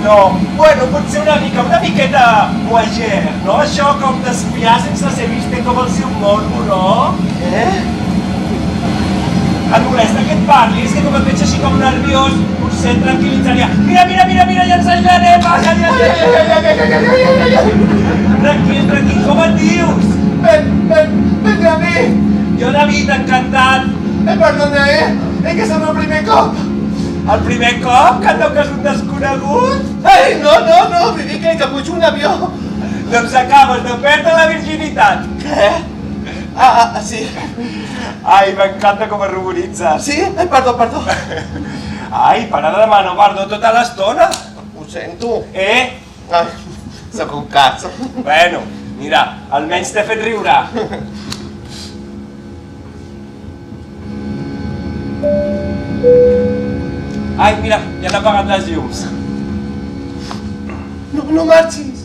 No. Bueno, potser una miqueta voyeur, no? Això com d'espiar sense ser vist com el seu morbo, no? Què? Et molesta que et parli? És que com et veig així com nerviós, potser et tranquil·litzaria. Mira, ja ens ajudarem! Tranquil, com et dius? Ven, David! Jo, David, encantat. Perdona, que és el meu primer cop! El primer cop que et toques un desconegut? Ai, no, que pujo un avió! Doncs acabes de perdre la virginitat. Què? Sí. Ai, m'encanta com es ruboritzes. Sí? Ai, perdó. Ai, para de demanar perdó tota l'estona. Ho sento. Eh? Ai, sóc un cazzo. Bueno, mira, almenys t'he fet riure. Ai, mira, ja han apagat les llums. No marxis.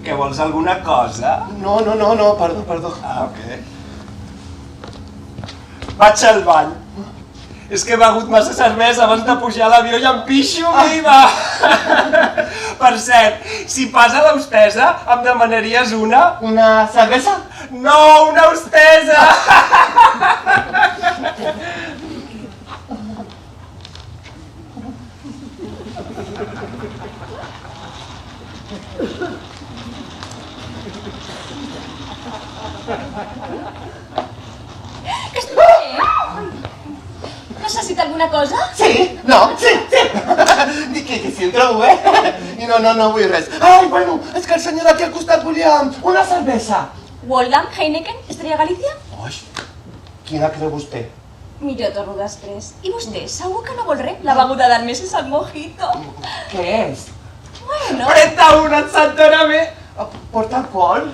Que vols alguna cosa? No, perdó. Ah, ok. Vaig al bany. És que he begut massa cervesa abans de pujar a l'avió i em pixo viva! Per cert, si passa l'hostesa, em demanaries una? Una cervesa? No, una hostesa! Necessita alguna cosa? Sí, no, sí. Dic que si em trobo, I no vull res. Ai, bueno, és que el senyor d'aquí al costat volia una cervesa. Woldam, Heineken, Estrella Galícia? Ui, quina creu vostè? Millor torno després. I vostè, segur que no vol res? La beguda del mes és el mojito. Què és? Bueno... Presta una, et sentarà-me! Porta alcohol?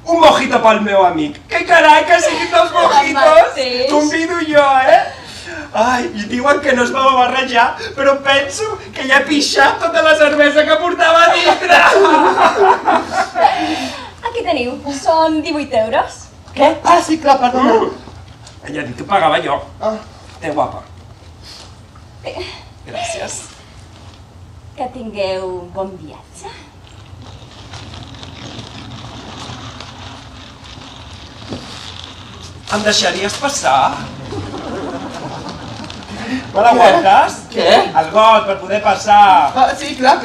Un mojito pel meu amic. Que carai, que siguin dos mojitos! Convido jo, Ai, i diuen que no es va barrejar, però penso que ja he pixat tota la cervesa que portava a dintre! Aquí teniu, són 18 euros. Què? Ah, sí, clar, perdona. Ella ha dit que pagava jo. Ah. Guapa. Gràcies. Que tingueu bon viatge. Em deixaries passar? Me l'aguantes? Què? El got, per poder passar. Ah, sí, clar.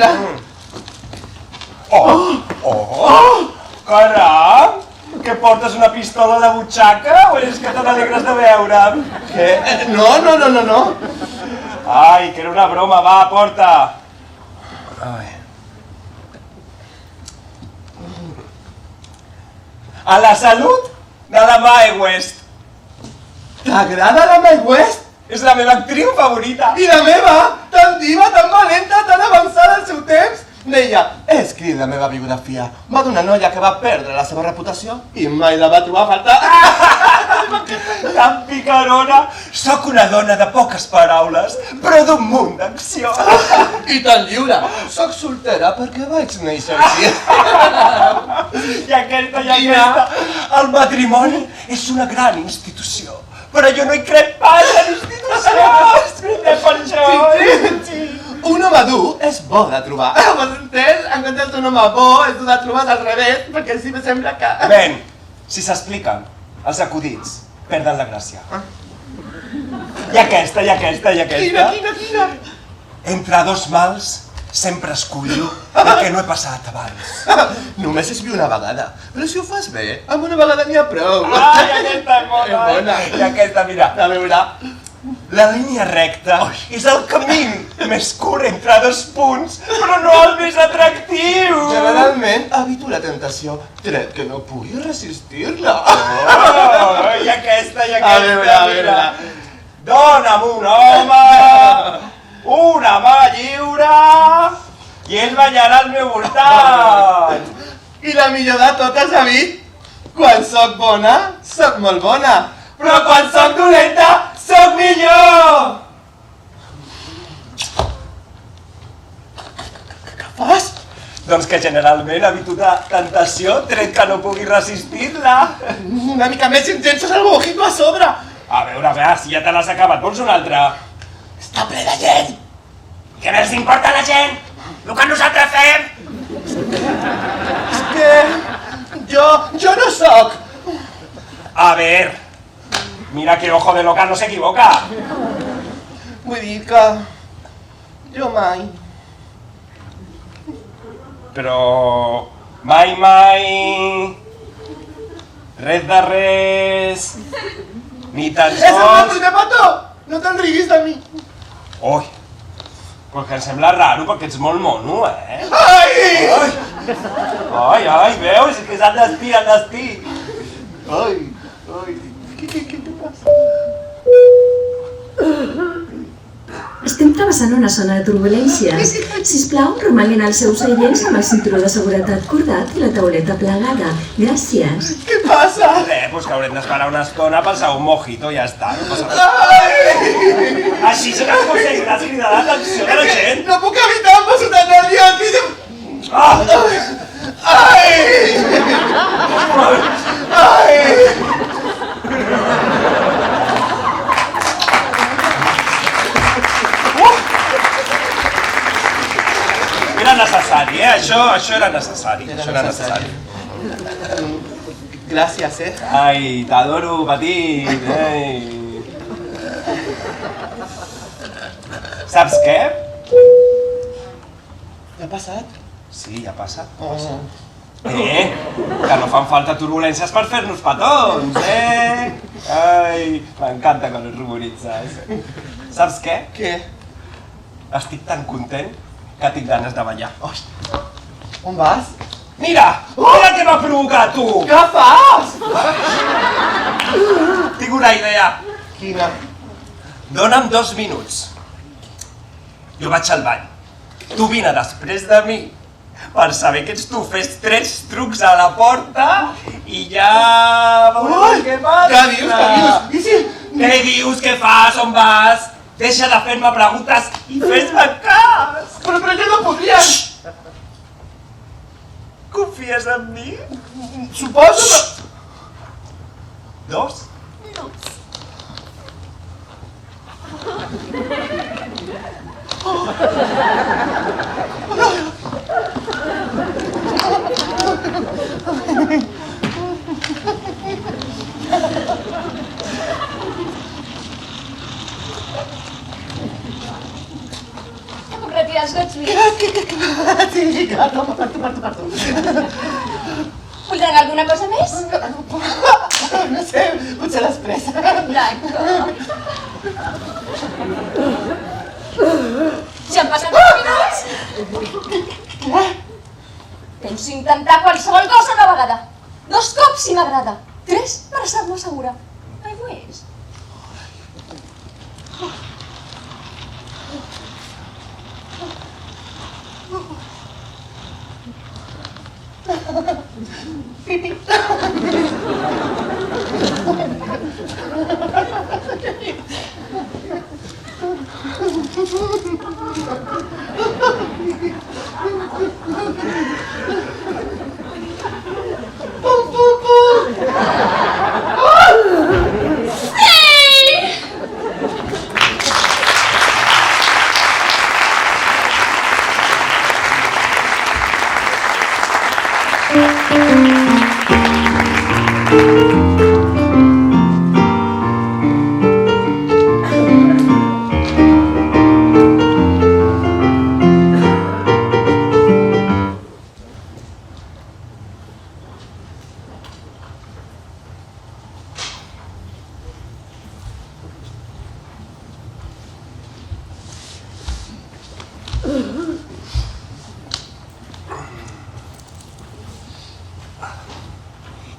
Oh! Caram! Que portes una pistola a la butxaca o és que te n'alegres de veure'm? Què? No. Ai, que era una broma, va, porta! Ai. A la salut de la Mae West. T'agrada la Mae West? És la meva actriu favorita. I la meva, tan diva, tan valenta, tan avançada al seu temps. Deia, he escrit la meva biografia. Va d'una noia que va perdre la seva reputació i mai la va trobar a faltar. Tan picarona. Soc una dona de poques paraules, però d'un munt d'acció. I tan lliure. Soc soltera perquè vaig néixer així. I aquesta. El matrimoni és una gran institució, però jo no hi crec pas en institucions. Brindem per això. Sí. un home dur és bo de trobar. M'has entès? En comptes d'un home bo, és dur de trobar al revés, perquè així me sembla que... Ben, si s'expliquen, els acudits perden la gràcia. I aquesta. Quina? Entre dos mals sempre escullo el que no he passat abans. Només és una vegada, però si ho fas bé, amb una vegada n'hi ha prou. Ai, aquesta és bona. És bona. I aquesta, mira. A veure... La línia recta és el camí més curt entre dos punts, però no el més atractiu. Generalment evito la tentació, tret que no pugui resistir-la. Oh, i aquesta, A veure. mira. Dóna'm un home, una mà lliure, i ell ballarà al meu voltant. I la millor de totes, David, quan sóc bona, sóc molt bona, Però quan sóc dolenta, sóc millor. Què fas? Doncs que generalment evito la tentació, tret que no pugui resistir-la. Una mica més intensos el mojito a sobre. A veure, si ja te l'has acabat, vols un altre? Està ple de gent. Què més importa la gent? El que nosaltres fem? És que... jo no sóc. A ver, mira que ojo de loca no s'equivoca. Vull dir que... jo mai... Però... mai... res de res... ni tan És el sols... primer petó! No te'n riguis de mi. Ui, pues que em sembla raro perquè ets molt mono, eh? Ai! Ai, veus? És que és el destí. Ai! Què passa? Estem travessant una zona de turbulència. Sisplau, romanguin els seus seients amb el cinturó de seguretat cordat i la tauleta plegada. Gràcies. Què passa? Pues que haurem d'esperar una estona pel segon mojito, ja està, no passa res. Així sí que aconseguiràs cridar l'atenció de la gent. No puc evitar, em poso tan nerviós. Era necessari, això era necessari. Gràcies, Ai, t'adoro, petit, Saps què? Ja ha passat? Sí, ja passa. Que no fan falta turbulències per fer-nos petons, Ai, m'encanta quan us ruboritzes. Saps què? Què? Estic tan content que tinc ganes de ballar. On vas? Mira què m'ha provocat, tu! Què fas? Tinc una idea. Quina? Dóna'm 2 minuts. Jo vaig al bany. Tu vine després de mi per saber que ets tu. Fes 3 trucs a la porta i ja veurem què passa. Què dius? I si... Què dius? Què fas? On vas? Deixa de fer-me preguntes i fes-me cas. Però jo no podria... Confies en mi? Suposo que... 2? Puc retirar els gots més? Sí, perdó. Voldran alguna cosa més? No sé, potser després. D'acord. Ja han passat 2 minuts? Què? Penso intentar qualsevol cosa una vegada. 2 cops si m'agrada. 3 per estar-me segura. Aigua és.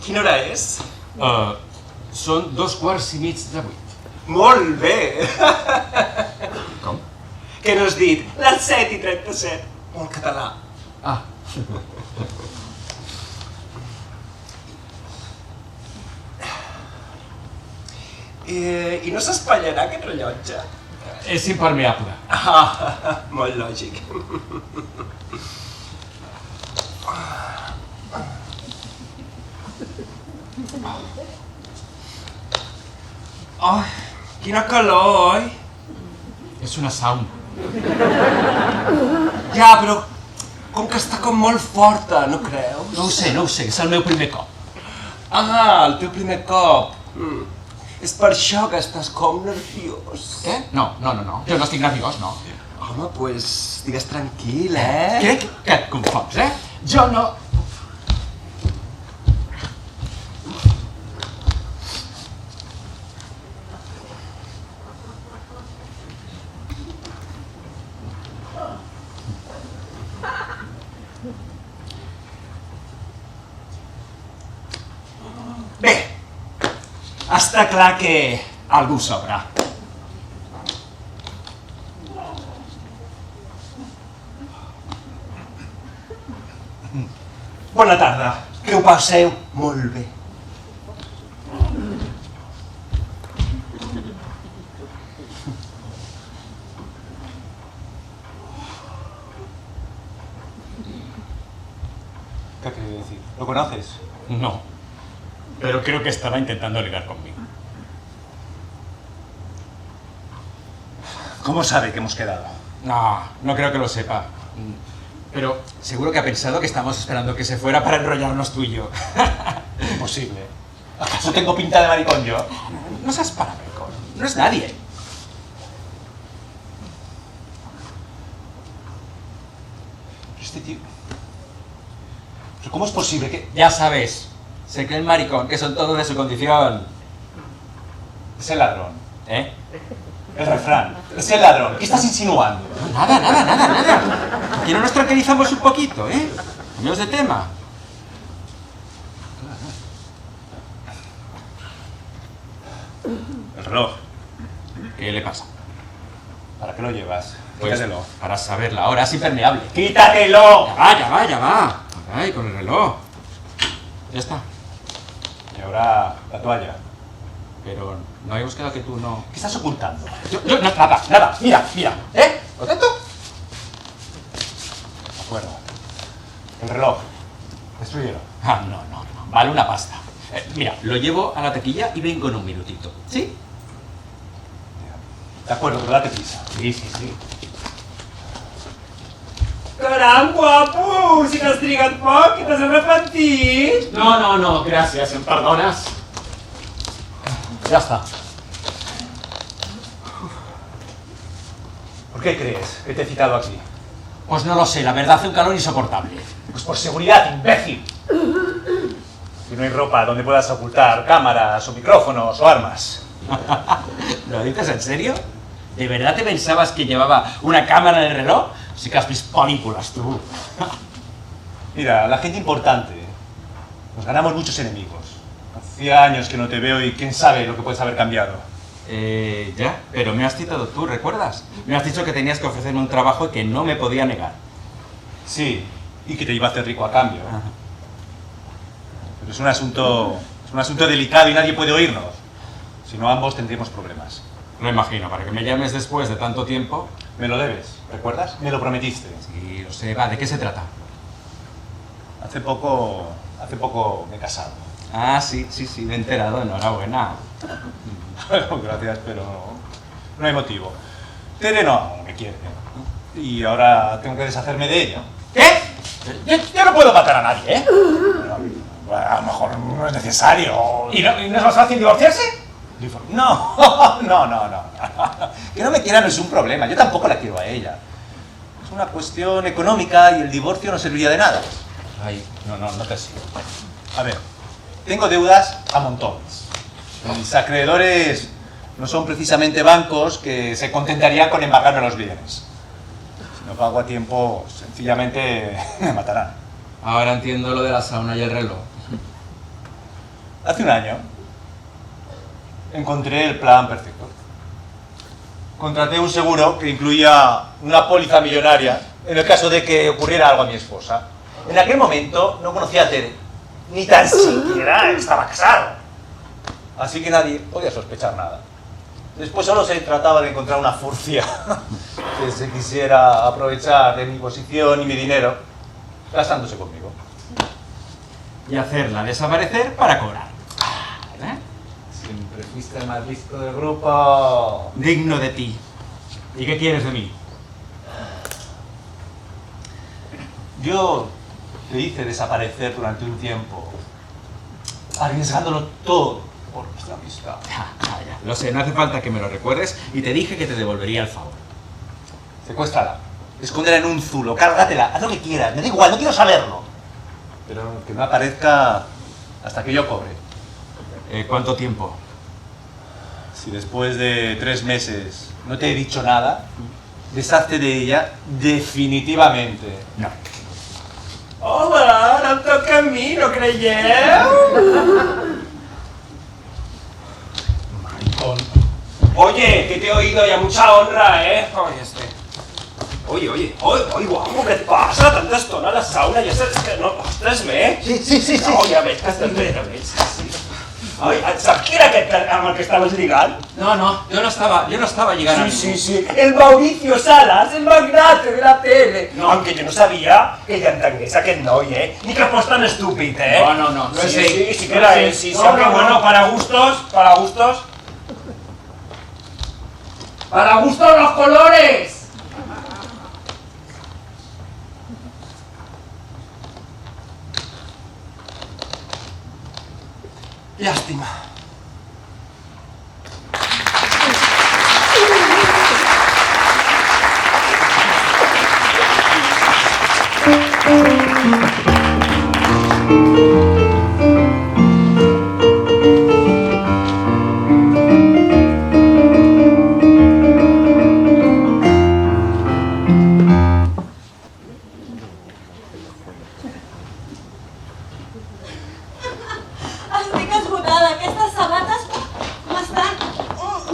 Quina hora és? Són 2:15:08. Molt bé! Com? Què no has dit? Les 7:37. Molt català. Ah. I no s'espatllarà aquest rellotge? És impermeable. Ah, molt lògic. Oh, quina calor, oi? És una sauna. Ja, però com que està com molt forta, no creus? No ho sé, és el meu primer cop. Ah, el teu primer cop. És per això que estàs com nerviós. Què? No, jo no estic nerviós, no. Home, pues, digues tranquil, eh? Crec que et confons, eh? Jo no... Bé, està clar que algú sobra. Bona tarda, que ho passeu molt bé. ¿Qué quiere decir? ¿Lo conoces? No. Pero creo que estaba intentando ligar conmigo. ¿Cómo sabe que hemos quedado? No creo que lo sepa. Pero seguro que ha pensado que estamos esperando que se fuera para enrollarnos tú y yo. Imposible. ¿Acaso tengo pinta de maricón yo? No seas parameco. No es nadie. Este tío... ¿Pero cómo es posible que...? Ya sabes. Se cree el maricón, que son todos de su condición. Es el ladrón. ¿Eh? El refrán. Es el ladrón. ¿Qué estás insinuando? Nada. Aquí no nos tranquilizamos un poquito, ¿eh? Cambiamos de tema. El reloj. ¿Qué le pasa? ¿Para qué lo llevas? Pues, Quítatelo. para saber la hora, es impermeable. ¡Quítatelo! Ya va. Ay, con el reloj. Ya está. Y ahora la toalla. Pero no habíamos quedado que tú no... ¿Qué estás ocultando? Nada. Mira. ¿Eh? ¿Lo tanto? De acuerdo. El reloj. Destruyelo. Ah, no. Vale una pasta. Mira, lo llevo a la taquilla y vengo en un minutito. ¿Sí? De acuerdo, pero date prisa. Sí. Caram, guapo! Si n'has trigat poc, que t'has arrepentit! No, gracias, ¿me perdonas? Ya está. ¿Por qué crees que te he citado aquí? Pues no lo sé, la verdad hace un calor insoportable. Pues por seguridad, imbécil. Si no hay ropa donde puedas ocultar cámaras o micrófonos o armas. ¿Lo dices en serio? ¿De verdad te pensabas que llevaba una cámara en el reloj? Sí que has visto películas, tú. Mira, la gente importante. Nos ganamos muchos enemigos. Hacía años que no te veo y quién sabe lo que puedes haber cambiado. Ya, pero me has citado tú, ¿recuerdas? Me has dicho que tenías que ofrecerme un trabajo y que no me podía negar. Sí, y que te iba a hacer rico a cambio. Pero es un asunto delicado y nadie puede oírnos. Si no, ambos tendríamos problemas. Lo imagino, para que me llames después de tanto tiempo. Me lo debes, ¿recuerdas? Me lo prometiste. Sí, lo sé. Va, ¿de qué se trata? Hace poco me he casado. Ah, sí, me he enterado, enhorabuena. Bueno, gracias, pero no hay motivo. Tere no me quiere. Y ahora tengo que deshacerme de ella. ¿Qué? Yo no puedo matar a nadie, ¿eh? A lo mejor no es necesario. ¿Y no es más fácil divorciarse? No. Que no me quiera no es un problema. Yo tampoco la quiero a ella. Es una cuestión económica y el divorcio no serviría de nada. Ay, no te sigo. A ver, tengo deudas a montones. Mis acreedores no son precisamente bancos que se contentarían con embargarme los bienes. Si no pago a tiempo, sencillamente me matarán. Ahora entiendo lo de la sauna y el reloj. Hace un año encontré el plan perfecto. Contraté un seguro que incluía una póliza millonaria en el caso de que ocurriera algo a mi esposa. En aquel momento no conocía a Tere, ni tan siquiera estaba casado. Así que nadie podía sospechar nada. Después solo se trataba de encontrar una furcia que se quisiera aprovechar de mi posición y mi dinero, casándose conmigo. Y hacerla desaparecer para cobrar. Siempre fuiste el más listo del grupo. Digno de ti. ¿Y qué quieres de mí? Yo te hice desaparecer durante un tiempo, arriesgándolo todo por nuestra amistad. Lo sé, no hace falta que me lo recuerdes y te dije que te devolvería el favor. Secuéstrala, escóndela en un zulo, cárgatela, haz lo que quieras, me da igual, no quiero saberlo. Pero que no aparezca hasta que yo cobre. ¿Cuánto tiempo? Si después de 3 meses no te he dicho nada, deshazte de ella definitivamente. No. Hola, ara em toca a mi, no creieu? Oye, que te he oído y a mucha honra, ¿eh? Oye, guapo, què et passa? Tanta estona a la sauna, ja saps que no... Estàs bé? Sí. No, ja veig que estàs bé, sí. Ai, saps qui era aquest amb el que estaves ligant? No, yo no estaba llegando a ningún. Sí, el Mauricio Salas, el magnate de la tele. No, aunque yo no sabia que ella entengués aquest noi, Ni que fos tan estúpid, No es él. Sí que era él, sí, aunque bueno, para gustos. Para gustos los colores. Llàstima. Estic esgotada. Aquestes sabates m'estan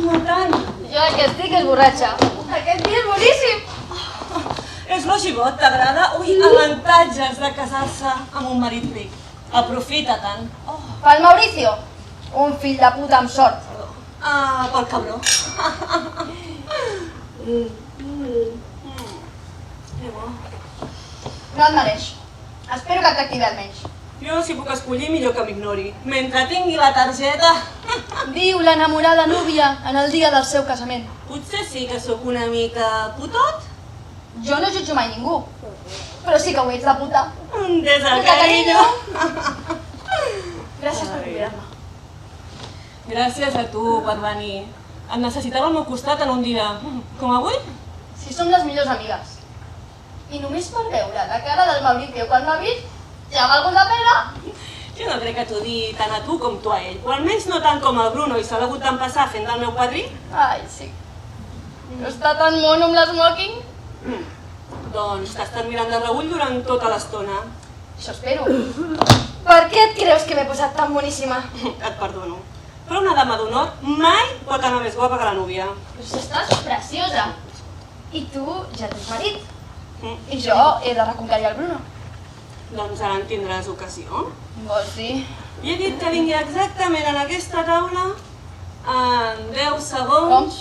matant. Jo el que estic és borratxa. Aquest dia és boníssim. És l'ogigot, t'agrada? Ui, avantatges de casar-se amb un marit ric. Aprofita-te'n. Pel Mauricio, un fill de puta amb sort. Ah, pel cabró. Que bo. No et mereix. Espero que et tracti almenys. Jo, si puc escollir, millor que m'ignori. Mentre tingui la targeta... Diu l'enamorada núvia en el dia del seu casament. Potser sí que sóc una mica putot. Jo no jutjo mai ningú, però sí que ho ets de puta. Des del Puta carinyo. Gràcies per convidar-me. Gràcies a tu per venir. Et necessitava al meu costat en un dia com avui? Si som les millors amigues. I només per veure la cara del Mauricio quan m'ha vist, ja valgut la pena. Jo no crec que t'ho digui tant a tu com tu a ell, o almenys no tant com el Bruno i s'ha hagut d'empassar fent del meu padrí. Ai, sí. No està tan mono amb l'esmoking? Doncs t'ha estat mirant de reull durant tota l'estona. Això espero. Per què et creus que m'he posat tan boníssima? Et perdono. Però una dama d'honor mai pot anar més guapa que la núvia. Però si estàs preciosa. I tu ja tens marit. I jo he de reconquerir el Bruno. Doncs ara en tindràs ocasió. Vols dir? I he dit que vingui exactament en aquesta taula en 10 segons.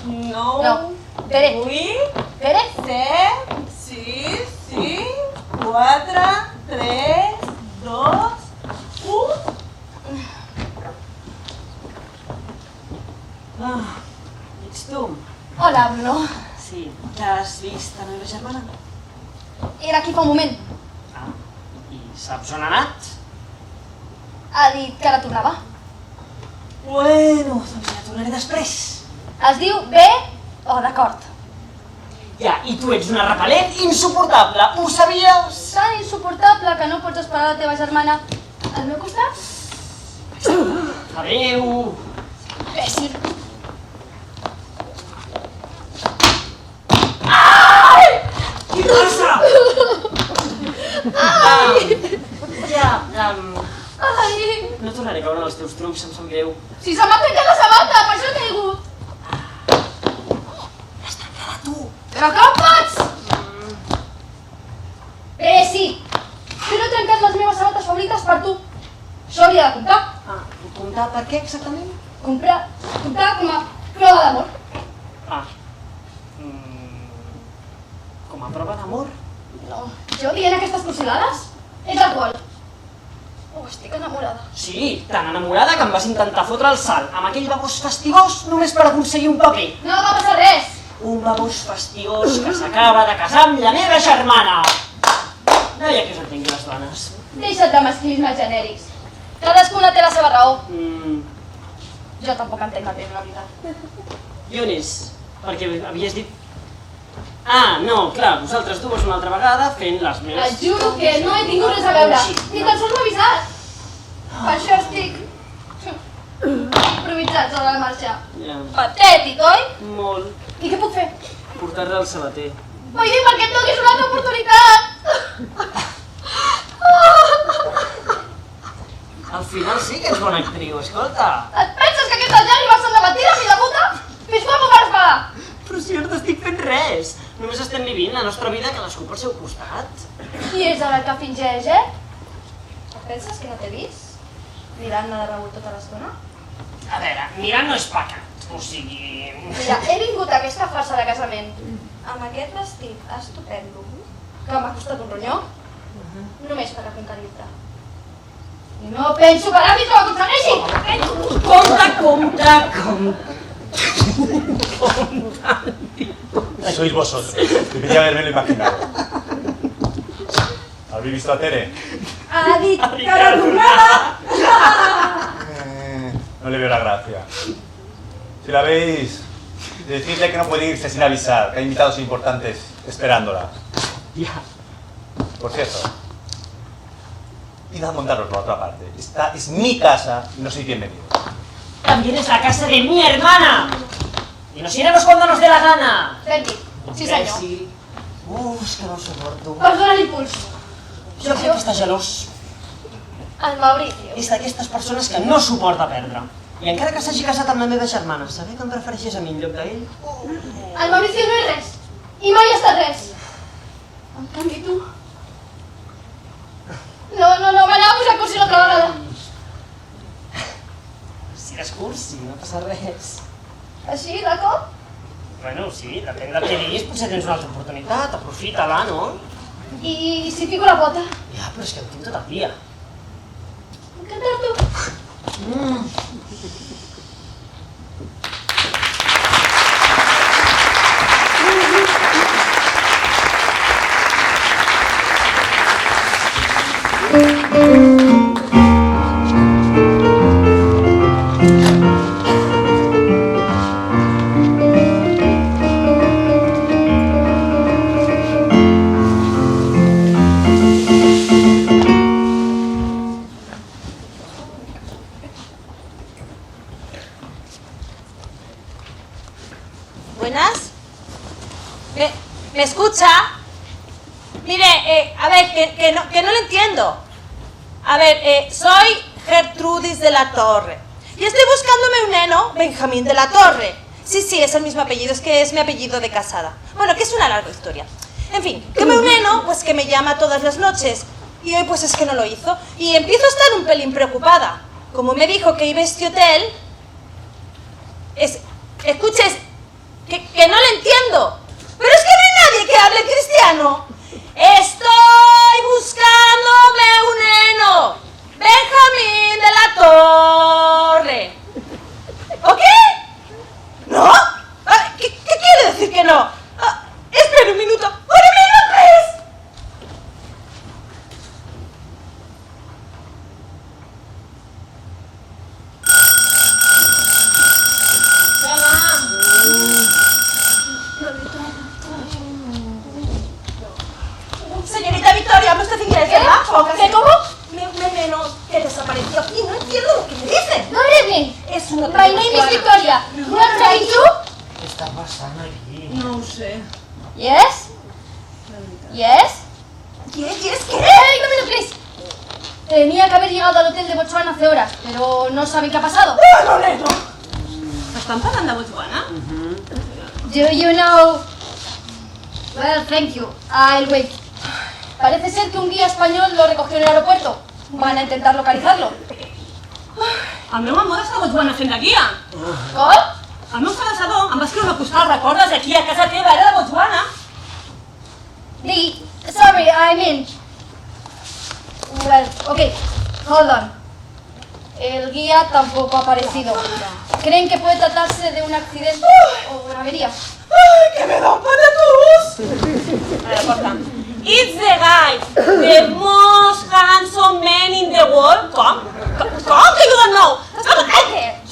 9, No. Tere. 8, Tere? 7, 6, 5, 4, 3, 2, 1... Ah, ets tu? Hola, Bruno. Sí, ja has vist la meva germana? Era aquí fa un moment. I saps on ha anat? Ha dit que la tornava. Bueno, doncs ja tornaré després. Es diu bé o d'acord. Ja, i tu ets una repel·lent insuportable, ho sabies? Tan insuportable que no pots esperar la teva germana al meu costat? Adéu. Imbècil. Què passa? Ai! No tornaré a caure en els teus trucs, em sap greu. Si se m'ha trencat la sabata, per això he caigut. L'has trencada tu. Però com pots? Bé, sí. Jo no he trencat les meves sabates favorites per tu. Això hauria de comptar. Comptar per què exactament? Comptar com a prova d'amor. Com a prova d'amor? No, jo dient aquestes cursilades és alcohol. Oh, estic enamorada. Sí, tan enamorada que em vas intentar fotre el salt amb aquell babós fastigós només per aconseguir un paper. No va passar res. Un babós fastigós que s'acaba de casar amb la meva germana. Deia que us entenguin les dones. Deixa't de masclismes genèrics. Cadascuna té la seva raó. Jo tampoc entenc la teva, la veritat. I on és? Perquè havies dit... no, clar, vosaltres dues una altra vegada fent les meves... Et juro que no he tingut res a veure. Ni tan sols m'ha avisat. Per això estic... improvisat sobre la marxa. Patètic, oi? Molt. I què puc fer? Portar-la al sabater. Vull dir, perquè et donis una altra oportunitat. Al final sí que ets bona actriu, escolta. Et penses que aquestes llàgrimes són de mentida, fill de puta? Fes foc o pares pagar? Però si jo no t'estic fent res. Només estem vivint la nostra vida cadascú pel seu costat. Qui és ara el que fingeix, eh? Et penses que no t'he vist? Mirant-me de rebut tota l'estona? A veure, mirar no és pecat, o sigui... Mira, he vingut a aquesta farsa de casament amb aquest vestit estupendo que m'ha costat un ronyó només per apuntar llibre. I no penso parar fins que ho aconsegueixi! Compte! Sois vosotros. Debería haberme lo imaginado. ¿Habéis visto a Tere? Ha dit que la tornava! No le veo la gracia. Si la veis, decidle que no puede irse sin avisar, que hay invitados importantes esperándola. Por cierto, id a montaros por otra parte. Esta es mi casa y no soy bienvenido. También es la casa de mi hermana. Y nos iremos cuando nos dé la gana. Ben-dit. Sí, senyor. Sí. És que no el suporto. Vols donar l'impuls? Jo crec que està gelós. El Mauricio. És d'aquestes persones que no suporta perdre. I encara que s'hagi casat amb la meva germana, saber que em prefereixés a mi en lloc d'ell? El Mauricio no és res. I mai ha estat res. En canvi tu... No, m'anava a posar cursi l'altra vegada. Si eres cursi, no passa res. Així, de cop? Bueno, sí, depèn del que diguis, potser tens una altra oportunitat, aprofita-la, no? I si fico la pota? Ja, però és que ho tinc tot el dia. Encantar-t'ho. Buenas. ¿Me escucha? Mire, a ver, que no lo entiendo. A ver, soy Gertrudis de la Torre. Y estoy buscándome un neno, Benjamín de la Torre. Sí, es el mismo apellido, es que es mi apellido de casada. Bueno, que es una larga historia. En fin, que un neno, pues que me llama todas las noches. Y hoy pues es que no lo hizo. Y empiezo a estar un pelín preocupada. Como me dijo que iba a este hotel... Escuches, que no le entiendo. Pero es que no hay nadie que hable cristiano. Estoy buscándome un neno, Benjamín de la Torre. ¿O qué? ¿No? ¿Qué quiere decir que no? Espera un minuto. ¡Un minuto, no My name is Victoria. You are trying to? Què està passant aquí? No ho sé. Yes? Yes? Yes, ¿qué? Hey, no me lo crees. Tenía que haber llegado al hotel de Botswana hace horas, pero no saben qué ha pasado. No, neno. Estan parlant de Botswana? Do you know? Well, thank you. I'll wait. Parece ser que un guía español lo recogió en el aeropuerto. Van a intentar localizarlo. El meu amor està a Botswana fent de guia. Com? El meu segador em va escriure una postal, recordes, aquí a casa teva, era de Botswana. Sorry, I mean... Well, okay, hold on. El guía tampoco ha aparecido. ¿Creen que puede tratarse de un accidente o una avería? ¡Ay, que me da un patatús! Porta. It's the guy, the most handsome man in the world. Com? Com que you don't know?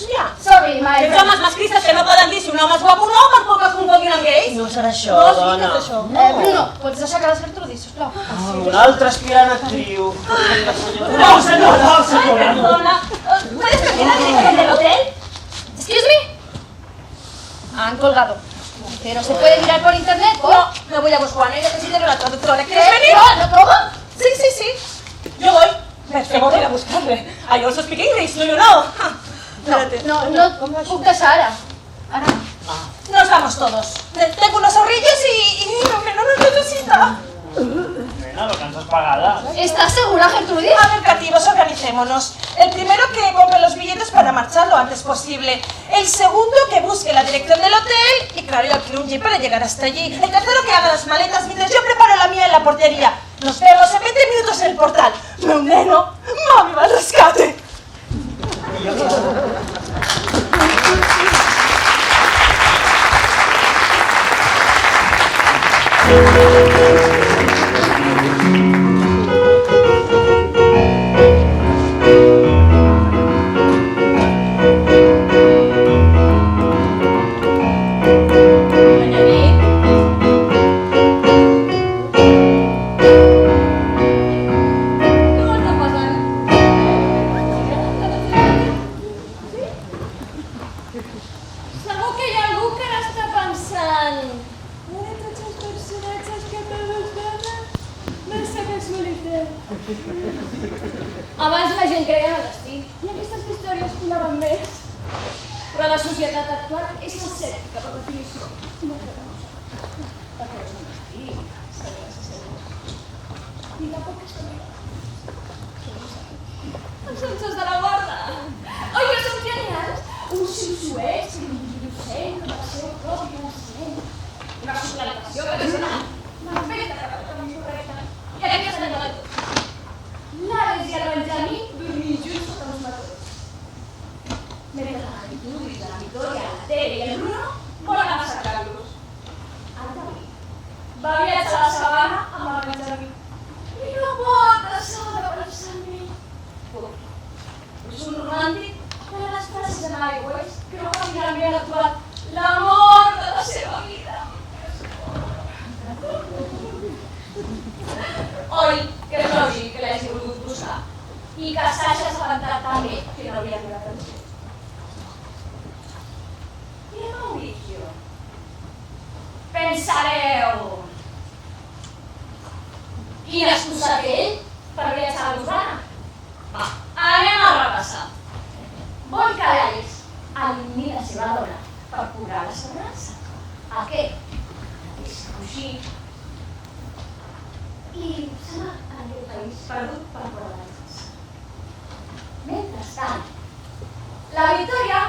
Hòstia. Sorry, my Els homes masclistes que no poden dir si un home és guapo o no per por que es confonguin amb gais. No serà això, No, sí que dona. és això. Bruno, pots deixar que les Gertrudis, sisplau? Una altra aspirant actriu. No, señora. Perdona. ¿Puedes cambiar la dirección del hotel? Excuse me? Han colgado. Pero se puede mirar por internet, ¿no? No, me voy a Botswana y necesito una traductora. ¿Quieres venir? No, ¿cómo? Sí. Yo voy. Me voy a ir a buscarle. I also speak English, do you know? No puc deixar ara. Ara. Nos vamos todos. Tengo unos ahorrillos y no nos necesita. Nena, vacances pagadas. ¿Estás segura, Gertrudis? A ver, cativos, organicémonos. El primero que compre los billetes para marchar lo antes posible. El segundo que busque la dirección del hotel. Y claro, yo alquilo un jeep para llegar hasta allí. El tercero que haga las maletas mientras yo preparo la mía en la portería. Nos vemos en 20 minutos en el portal. Meu neno, mami va al rescate. Segur que hi ha algú que ara està pensant... De tots els personatges que todos donen, no sé casualitat. Abans la gent creia en el destí i aquestes històries conaven més. Però la societat actual és escèptica per definició. No crec que no ho sap. Perquè és un destí, ni tampoc és família. Els sensors de la guarda! Oi que són genials? Un xiuxiuet, un innocent, el seu propi naixement. Una suplantació personal. Una feta que no correcta. I aquí estan de tot. L'Àlex i el Benjamí dormint junts sota uns matons. Mentre la Gertrudis, la Victoria, la Tere i el Bruno volen a cercar-los. El David va viatjar a la sabana amb el Benjamí. I no pot deixar de pensar en mi. És un romàntic de les frases en aigües que no finalment ha actuat l'amor de la seva vida. Oi, que és lògic que l'hagi volgut buscar i que s'hagi assabentat també que no havia arribat al seu. I a Mauricio? Pensareu... Quina excusa té ell per viatjar a Botswana? Va, anem a repassar. Vol que l'Àlex elimini la seva dona per cobrar l'assegurança. Aquest és fugir i se n'ha a aquest país perdut per fora de casa. Mentrestant, la Victòria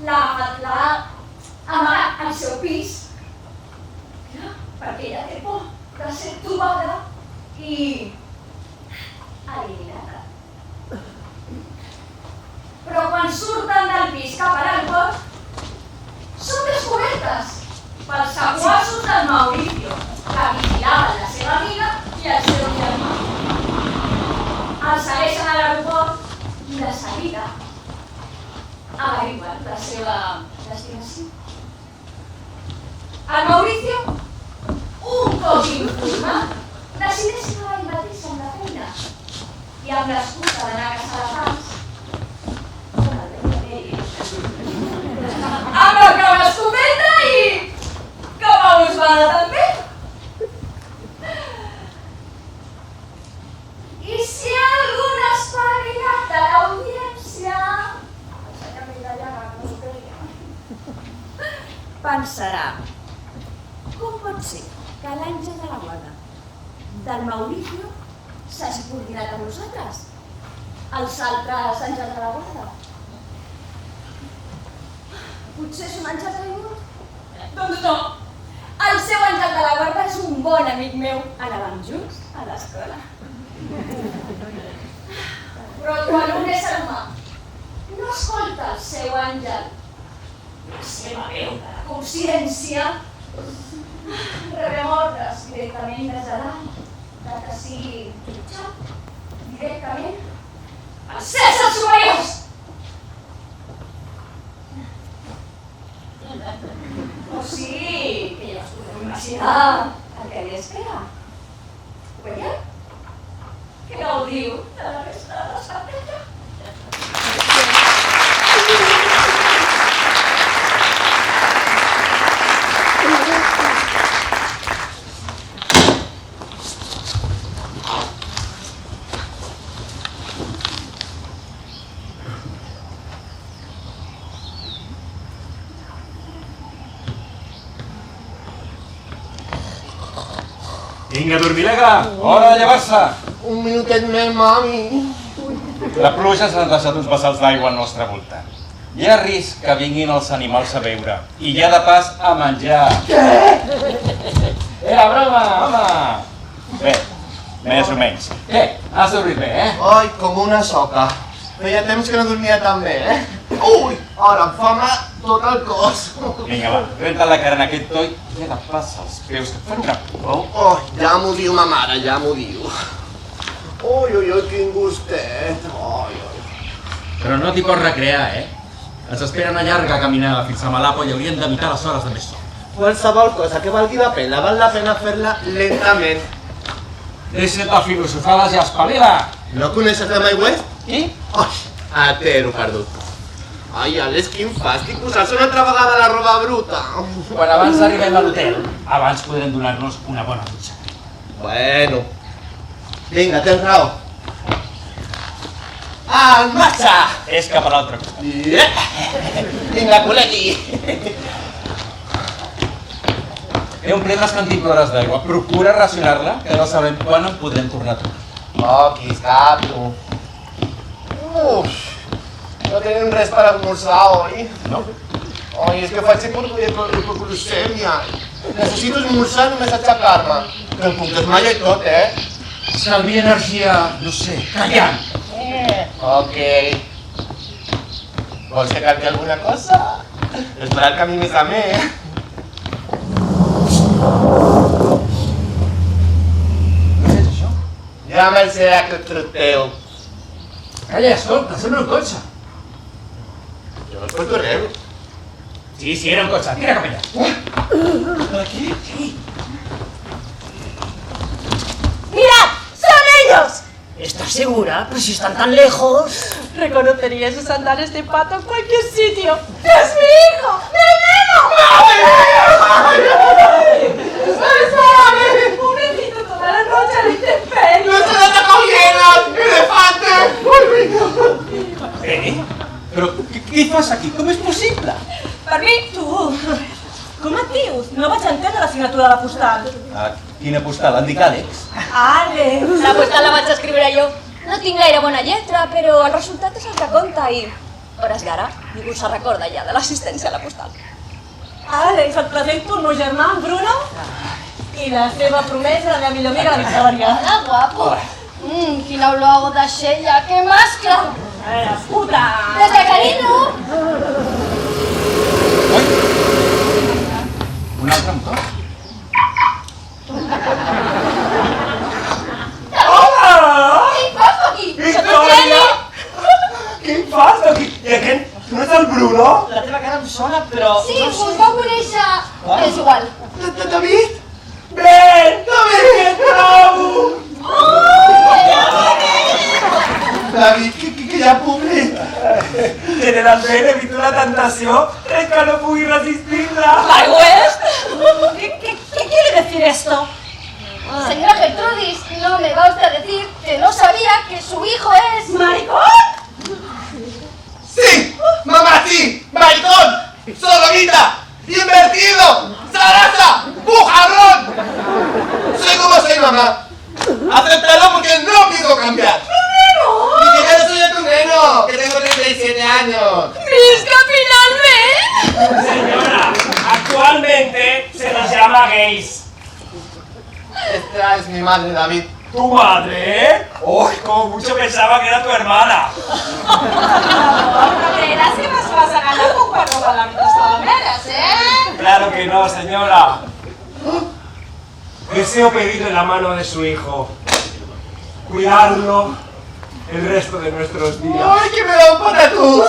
l'ha amagat al seu pis perquè ella té por de ser trobada i eliminada. Però quan surten del pis cap a l'aeroport, són descobertes pels sequassos del Mauricio, que vigilaven la seva amiga i el seu germà. Els segueixen a l'aeroport i de seguida averigüen la seva destinació. El Mauricio, un cop informat, decideix acabar ell mateix amb la feina i amb l'excusa d'anar a caçar elefants, pensarà, com pot ser que l'Àngel de la Guarda del Mauricio s'hagi coordinat amb nosaltres, els altres àngels de la Guarda? Potser és un àngel traïdor? Doncs no! El seu àngel de la Guarda és un bon amic meu. Anàvem junts a l'escola. Però quan un ésser humà no escolta el seu àngel, la seva veu de la consciència, rebem ordres directament des de dalt, que sigui jutjat directament als éssers superiors. O sigui, que ja us podeu imaginar el que li espera. Ho veieu? Que gaudiu de la resta de l'espectacle. Vinga, dormilega! Hora de llevar-se! Un minutet més, mami. La pluja s'ha deixat uns vessals d'aigua al nostre voltant. Hi ha risc que vinguin els animals a beure. I hi ha de pas a menjar. Era broma, home! Bé, més o menys. Què? Has dormit bé, eh? Ai, com una soca. Feia temps que no dormia tan bé, eh? Ui, ara em fa mal tot el cos. Vinga, va, renta la cara en aquest toll i ha de passar els peus que et fan una por. Oh, ja m'ho diu ma mare, ja m'ho diu. Ui, quin gustet. Però no t'hi pots recrear, eh? Ens espera una llarga caminada fins a Malapo i haurien d'evitar les hores de més son. Qualsevol cosa que valgui la pena, val la pena fer-la lentament. Deixa't de filosofades i espavila! No coneixes la Mai West? Qui? Ai, atero perdut. Ai, Alex, quin fàstic posar-se una altra vegada la roba bruta. Quan abans arribem a l'hotel, abans podrem donar-nos una bona dutxa. Bueno. Vinga, tens raó. En marxa! És cap a l'altre costat. Vinga, col·legui. He omplert les cantimplores d'aigua. Procura racionar-la, que no sabem quan en podrem tornar a trobar. Oh, qui sap, tu. Uf, no tenim res per esmorzar, oi? No. Oi, és que faig hipoglucèmia. Necessito esmorzar només aixecar-me. Que em puc desmaiar i tot, eh? Estalvia energia, no sé, callant. Ok. Vols que canti alguna cosa? Esperar que a mi més a mi, eh? Què és això? Ja me'l sé aquest troteu. Calla, escolta, sembla un cotxe. Jo escolto res. Sí, era un cotxe, tira cap allà. Aquí? Sí. ¡Mirad! ¡Son ellos! ¿Estás segura? Pero si están tan lejos. Reconocería esos sandales de pato en cualquier sitio. ¡Es mi hijo! ¡Mi neno! ¡Suave! Pobrecito, toda la noche a la intemperie. ¡No se la ballenes! ¡Elefante! Però què fas aquí? Com és possible? Per mi, tu... Com et dius? No vaig entendre la signatura de la postal. Ah, quina postal? Em dic Àlex. Àlex! La postal la vaig escriure jo. No tinc gaire bona lletra, però el resultat és el que compta i... hores d'ara, ningú se recorda ja de l'assistència a la postal. Àlex, et presento el meu germà, en Bruno, i la seva promesa, la meva millor amiga, la Victòria. Hola, guapo. Quina olor de xella, que mascle! La puta! Des de carinyo! Un altre motor? Hola! Què hi fas aquí? Victòria! Què hi fas aquí? I aquest no és el Bruno? La teva cara em sona, però... Sí, us vau conèixer... És igual. David? Ven! David, què et trobo? David, que hi ha públic? Generalment evito la tentació, res que no pugui resistir-la. ¡Ay, West! ¿Qué quiere decir esto? Señora Gertrudis, no me va usted a decir que no sabía que su hijo es... ¿Maricón? ¡Sí! ¡Mamá, sí! ¡Maricón! ¡Sodomita! ¡Invertido! años! ¡Visca finalment! Señora, actualmente se nos llama gays. Esta es mi madre, David. ¿Tu madre? ¡Uy, como mucho pensaba que era tu hermana! Verás que nos vas a ganar con 4 palabritas palomeras, ¿eh? Claro que no, señora. Deseo pedirle la mano de su hijo. Cuidarlo el resto de nuestros días. ¡Ay, que me da un patatús!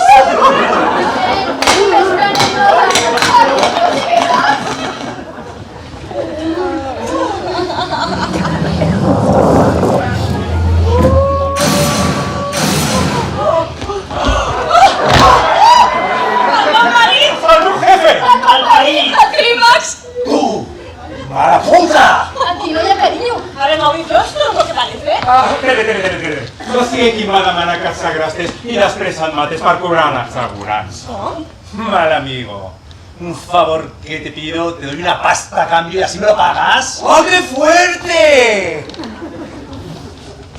¡Salud, jefe! ¡Al clímax! ¡Tú! ¡Mala puta! Aquí no hi ha carinyo. A ver, Mauricio, ¿esto no te parece? Tere. No sigui qui m'ha demanat que et segrestés i després et matés per cobrar l'assegurança. Mal amigo. Un favor que te pido, te doy una pasta a cambio y así me lo pagas. ¡Oh, qué fuerte!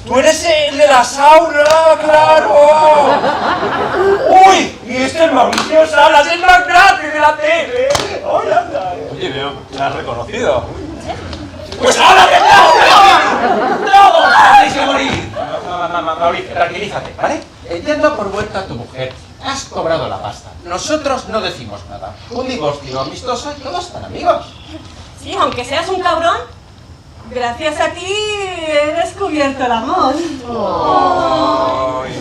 ¡Tú eres el de la sauna, claro! ¡Uy! Y este es Mauricio Salas, el magnate de la tele. ¡Oye, anda! Oye, veo, ¿me has reconocido? ¡Pues ahora que no! ¡No! ¡Tenéis que morir! Mauricio, tranquilízate, ¿vale? Entiendo por vuelta a tu mujer. Has cobrado la pasta. Nosotros no decimos nada. Un divorcio amistoso y todos están amigos. Sí, aunque seas un cabrón, gracias a ti he descubierto el amor.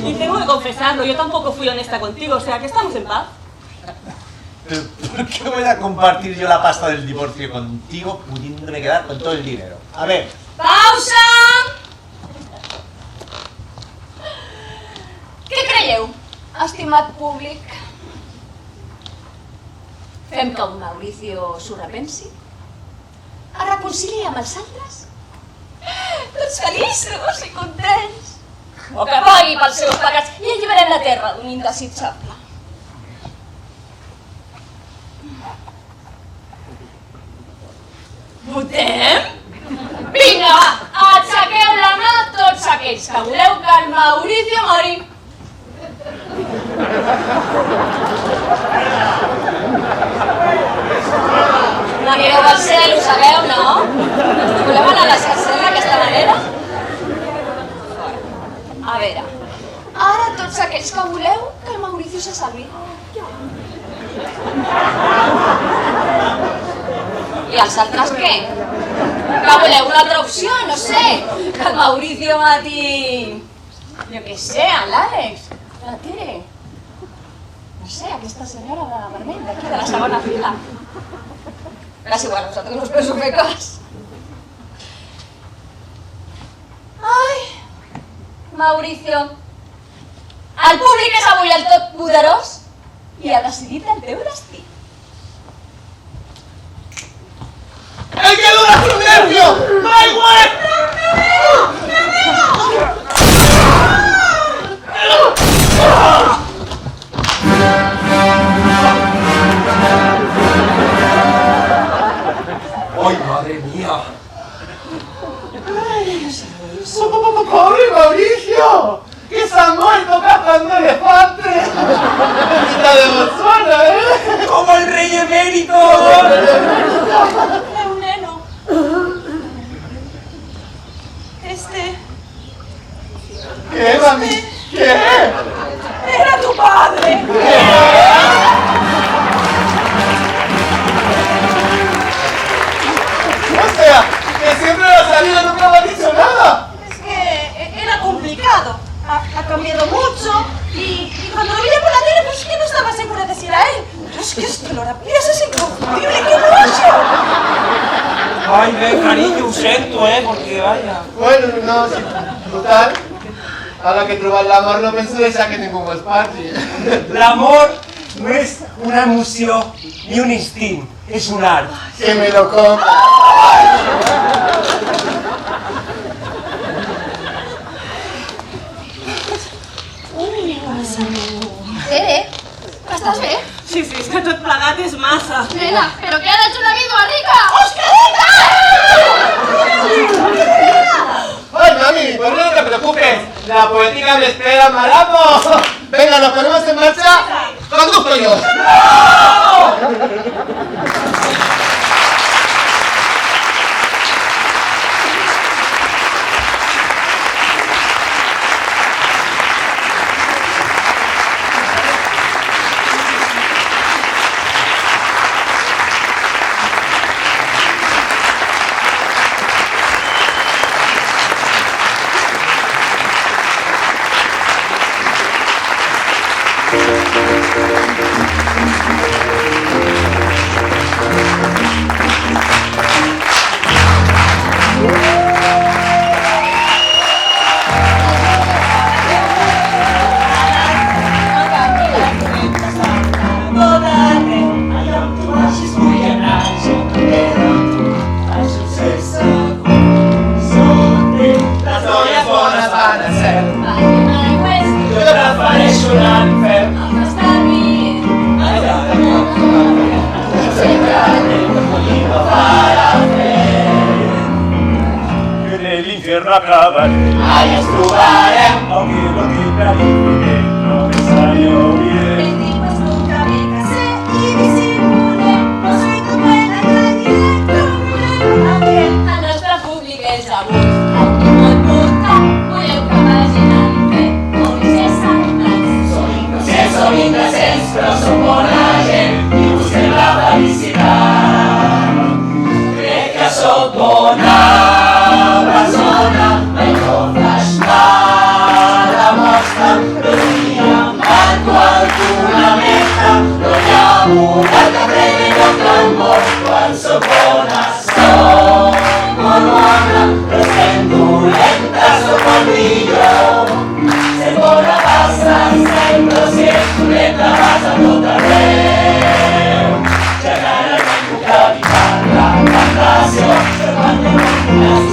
Y tengo que confesarlo, yo tampoco fui honesta contigo, o sea que estamos en paz. Pero, ¿por qué voy a compartir yo la pasta del divorcio contigo pudiéndome quedar con todo el dinero? A ver. Pausa! Què creieu, estimat públic? Fem que el Mauricio s'ho repensi? Es reconciliï amb els altres? Tots feliços i contents? O que pagui pels seus pecats i alliberem la terra d'un indesitjable? Votem? Vinga, va, aixequeu la mà tots aquells que voleu que el Mauricio mori. No anireu al cel, ho sabeu, no? Voleu anar a l'escarcel d'aquesta manera? A veure, ara tots aquells que voleu que el Mauricio se salvi. I els altres què? Que voleu una altra opció, no sé, que el Mauricio mati... Jo què sé, l'Àlex, la Tere... No sé, aquesta senyora de vermell d'aquí, de la segona fila. És igual, nosaltres no us penso fer cas. Ai, Mauricio, el públic és avui el tot poderós i ha decidit el teu destí. ¡El que dura su nervio! ¡No hay ¡Ay, madre mía! ¡Pobre Mauricio! ¡Que se ha muerto cazando elefantes! ¡Está de Botswana, eh! ¡Como el rey emérito! Un neno. ¿Qué, mami? ¿Qué? ¡Era tu padre! O sea, que siempre lo ha salido, nunca me ha dicho nada. Es que era complicado. Ha cambiado mucho y cuando lo vi por la tele pues que no estaba segura de si era él. Pero es que lo rapidez es inconfundible, ¡qué bollo! Ay, ve, cariño, ho sento, porque vaya... Bueno, no, sí, total. Ahora que he trobat l'amor no penso deixar que ningú me'ls parli. L'amor no és una emoció ni un instint, és un art. Que me lo compra. Tere, estàs bé? Sí, és que tot plegat és massa. Nena, però què ha de hecho una vídua rica? ¡Ay, mami! Pues no te preocupes. La poética me espera, Maramo. Venga, nos ponemos en marcha Acabaré. Ahí ens trobarem. Aunque lo que planifiqué no me salió bien. El tipo es un kamikaze y disimule. No soy como en la calle, no me El nostre públic és avui aquí molt portat. Voleu que vagin a l'infern o ser santats. Som indecents, però som bona gent i busquem la felicitat. Crec que sóc bona persona, però flash mala mostra. No diria marco alguna meta, no hi ha una que premi contra el món. Quan sóc bona, sóc molt bona, però sent dolenta, sóc molt millor. Ser bona passa sempre, si ets dolenta vas a tot arreu. Ja que ara no puc evitar la tentació, se quan te m'ocules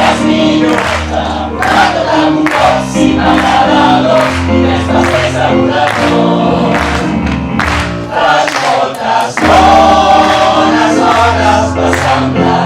és millor. T'amorar tot amb un cop, si m'agrada dos, i després assegurador. Fas moltes bones hores, passant la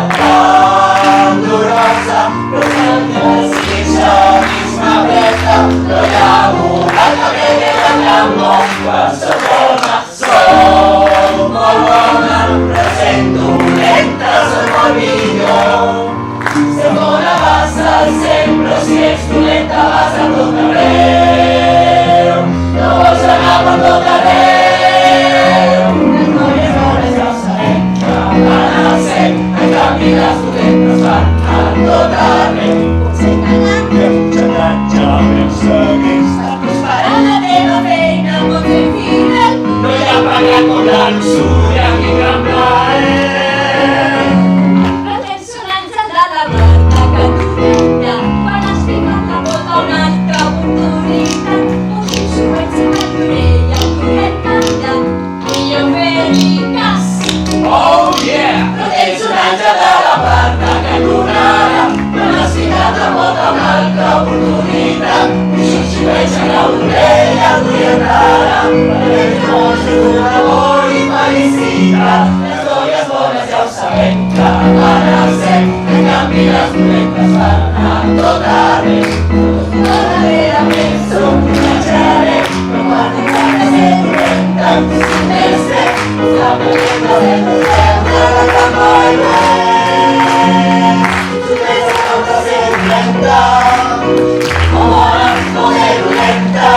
candorosa, però quan desitja dins m'apreta, no hi ha una que quedi en el món. Quan sóc bona, sóc molt bona, però sent dolenta, sóc molt millor. Ser bona vas al sempre, si ets dolenta vas a tot arreu. No vols anar per tot arreu. Les noies bones ja ho sabem, que van al cel, en canvi les dolentes van a tot arreu. Potser callant, ja ben seguits. Està prosperant la teva feina, pots ser fidel. No hi ha pagat con la luxúria ni gran plaer. Però tens un àngel de la guarda que t'orella. Quan has ficat la bota una altra oportunitat, un xiuet se m'aturella, un corret canviat. Millor fer-li cas. Oh yeah! Però tens un àngel de la guarda que t'orella. No n'has ficat la bota una altra oportunitat, un xiuet se m'aturella, un corret canviat. Amor i felicitat, les noies bones ja ho sabem, que van al cel, en canvi les dolentes van a tot arreu. Darrerament som una xaret, però quan ens han de ser dolenta, si més bé, la dolenta de dolenta la cama i res. Tu tens el cap de ser dolenta, o bona o ser dolenta.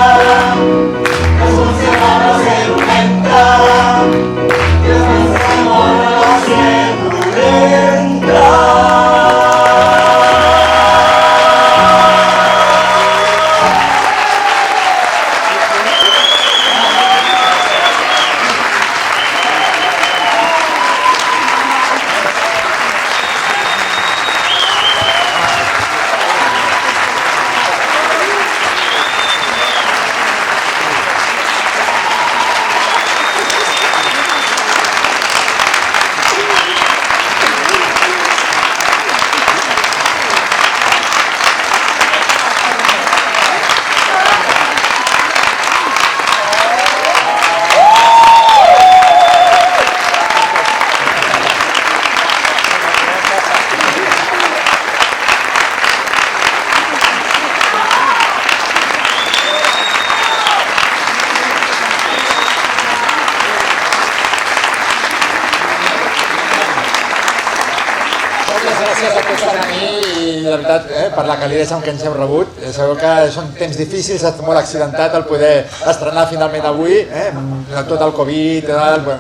de veritat, per la calidesa amb què ens hem rebut. Sabeu que són temps difícils, ha estat molt accidentat el poder estrenar finalment avui, amb tot el Covid i tal.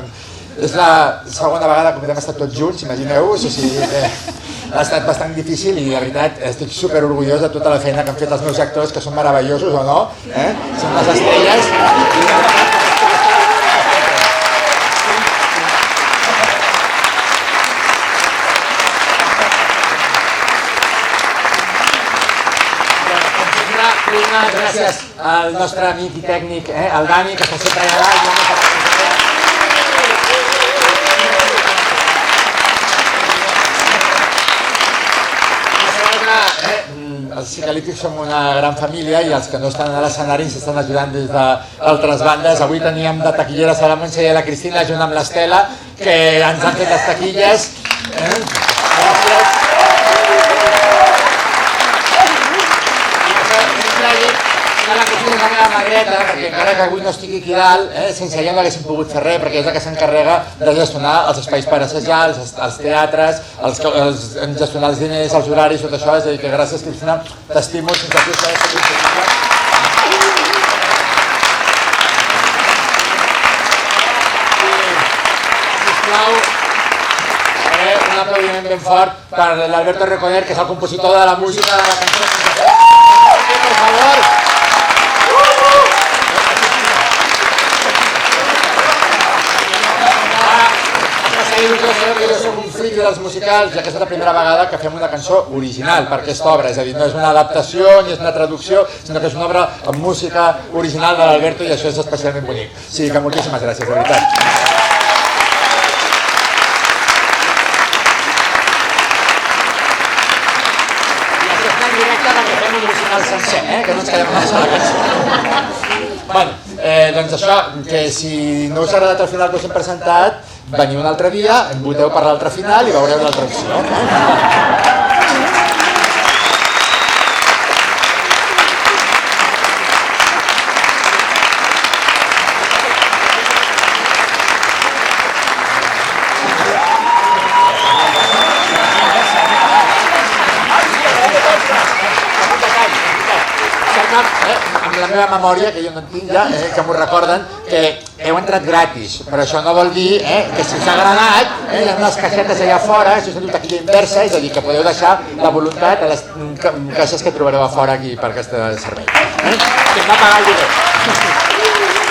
És la segona vegada que hem estat tots junts, imagineu-vos, o sigui, ha estat bastant difícil i de veritat estic super orgullós de tota la feina que han fet els meus actors, que són meravellosos o no, són les estrelles. gràcies al nostre amic i tècnic, el Dani, que està sempre allà dalt. Els psicalítics som una gran família i els que no estan a l'escenari ens estan ajudant des d'altres bandes. Avui teníem de taquilleres a la Montse i a la Cristina junt amb l'Estela, que ens han fet les taquilles. Gràcies. La Cristina és la meva magreta, perquè encara que avui no estigui aquí dalt, sense ella no haguéssim pogut fer res, perquè és la que s'encarrega de gestionar els espais per assajar, els teatres, gestionar els diners, els horaris, tot això. És a dir, que gràcies, Cristina, t'estimo, sense tu això és impossible. Sisplau, un aplaudiment ben fort per l'Alberto Recoder, que és el compositor de la música de la cançó. Per favor. Jo soc un fric dels musicals i aquesta és la primera vegada que fem una cançó original per aquesta obra, és a dir, no és una adaptació ni és una traducció, sinó que és una obra amb música original de l'Alberto i això és especialment bonic. Sí, que moltíssimes gràcies, de veritat. I això està en directe perquè fem un musical sencer, que no ens quedem una sola cançó. Bueno, doncs això, que si no us ha agradat el final que us hem presentat, veniu un altre dia, voteu per l'altre final i veureu l'altra opció. Amb la meva memòria, que jo no en tinc ja, que m'ho recorden, que heu entrat gratis, però això no vol dir que si us ha agradat, hi ha unes caixetes allà fora, això és una taquilla inversa, és a dir, que podeu deixar la voluntat a les caixes que trobareu a fora aquí per aquest servei. Que hem de pagar el lloguer.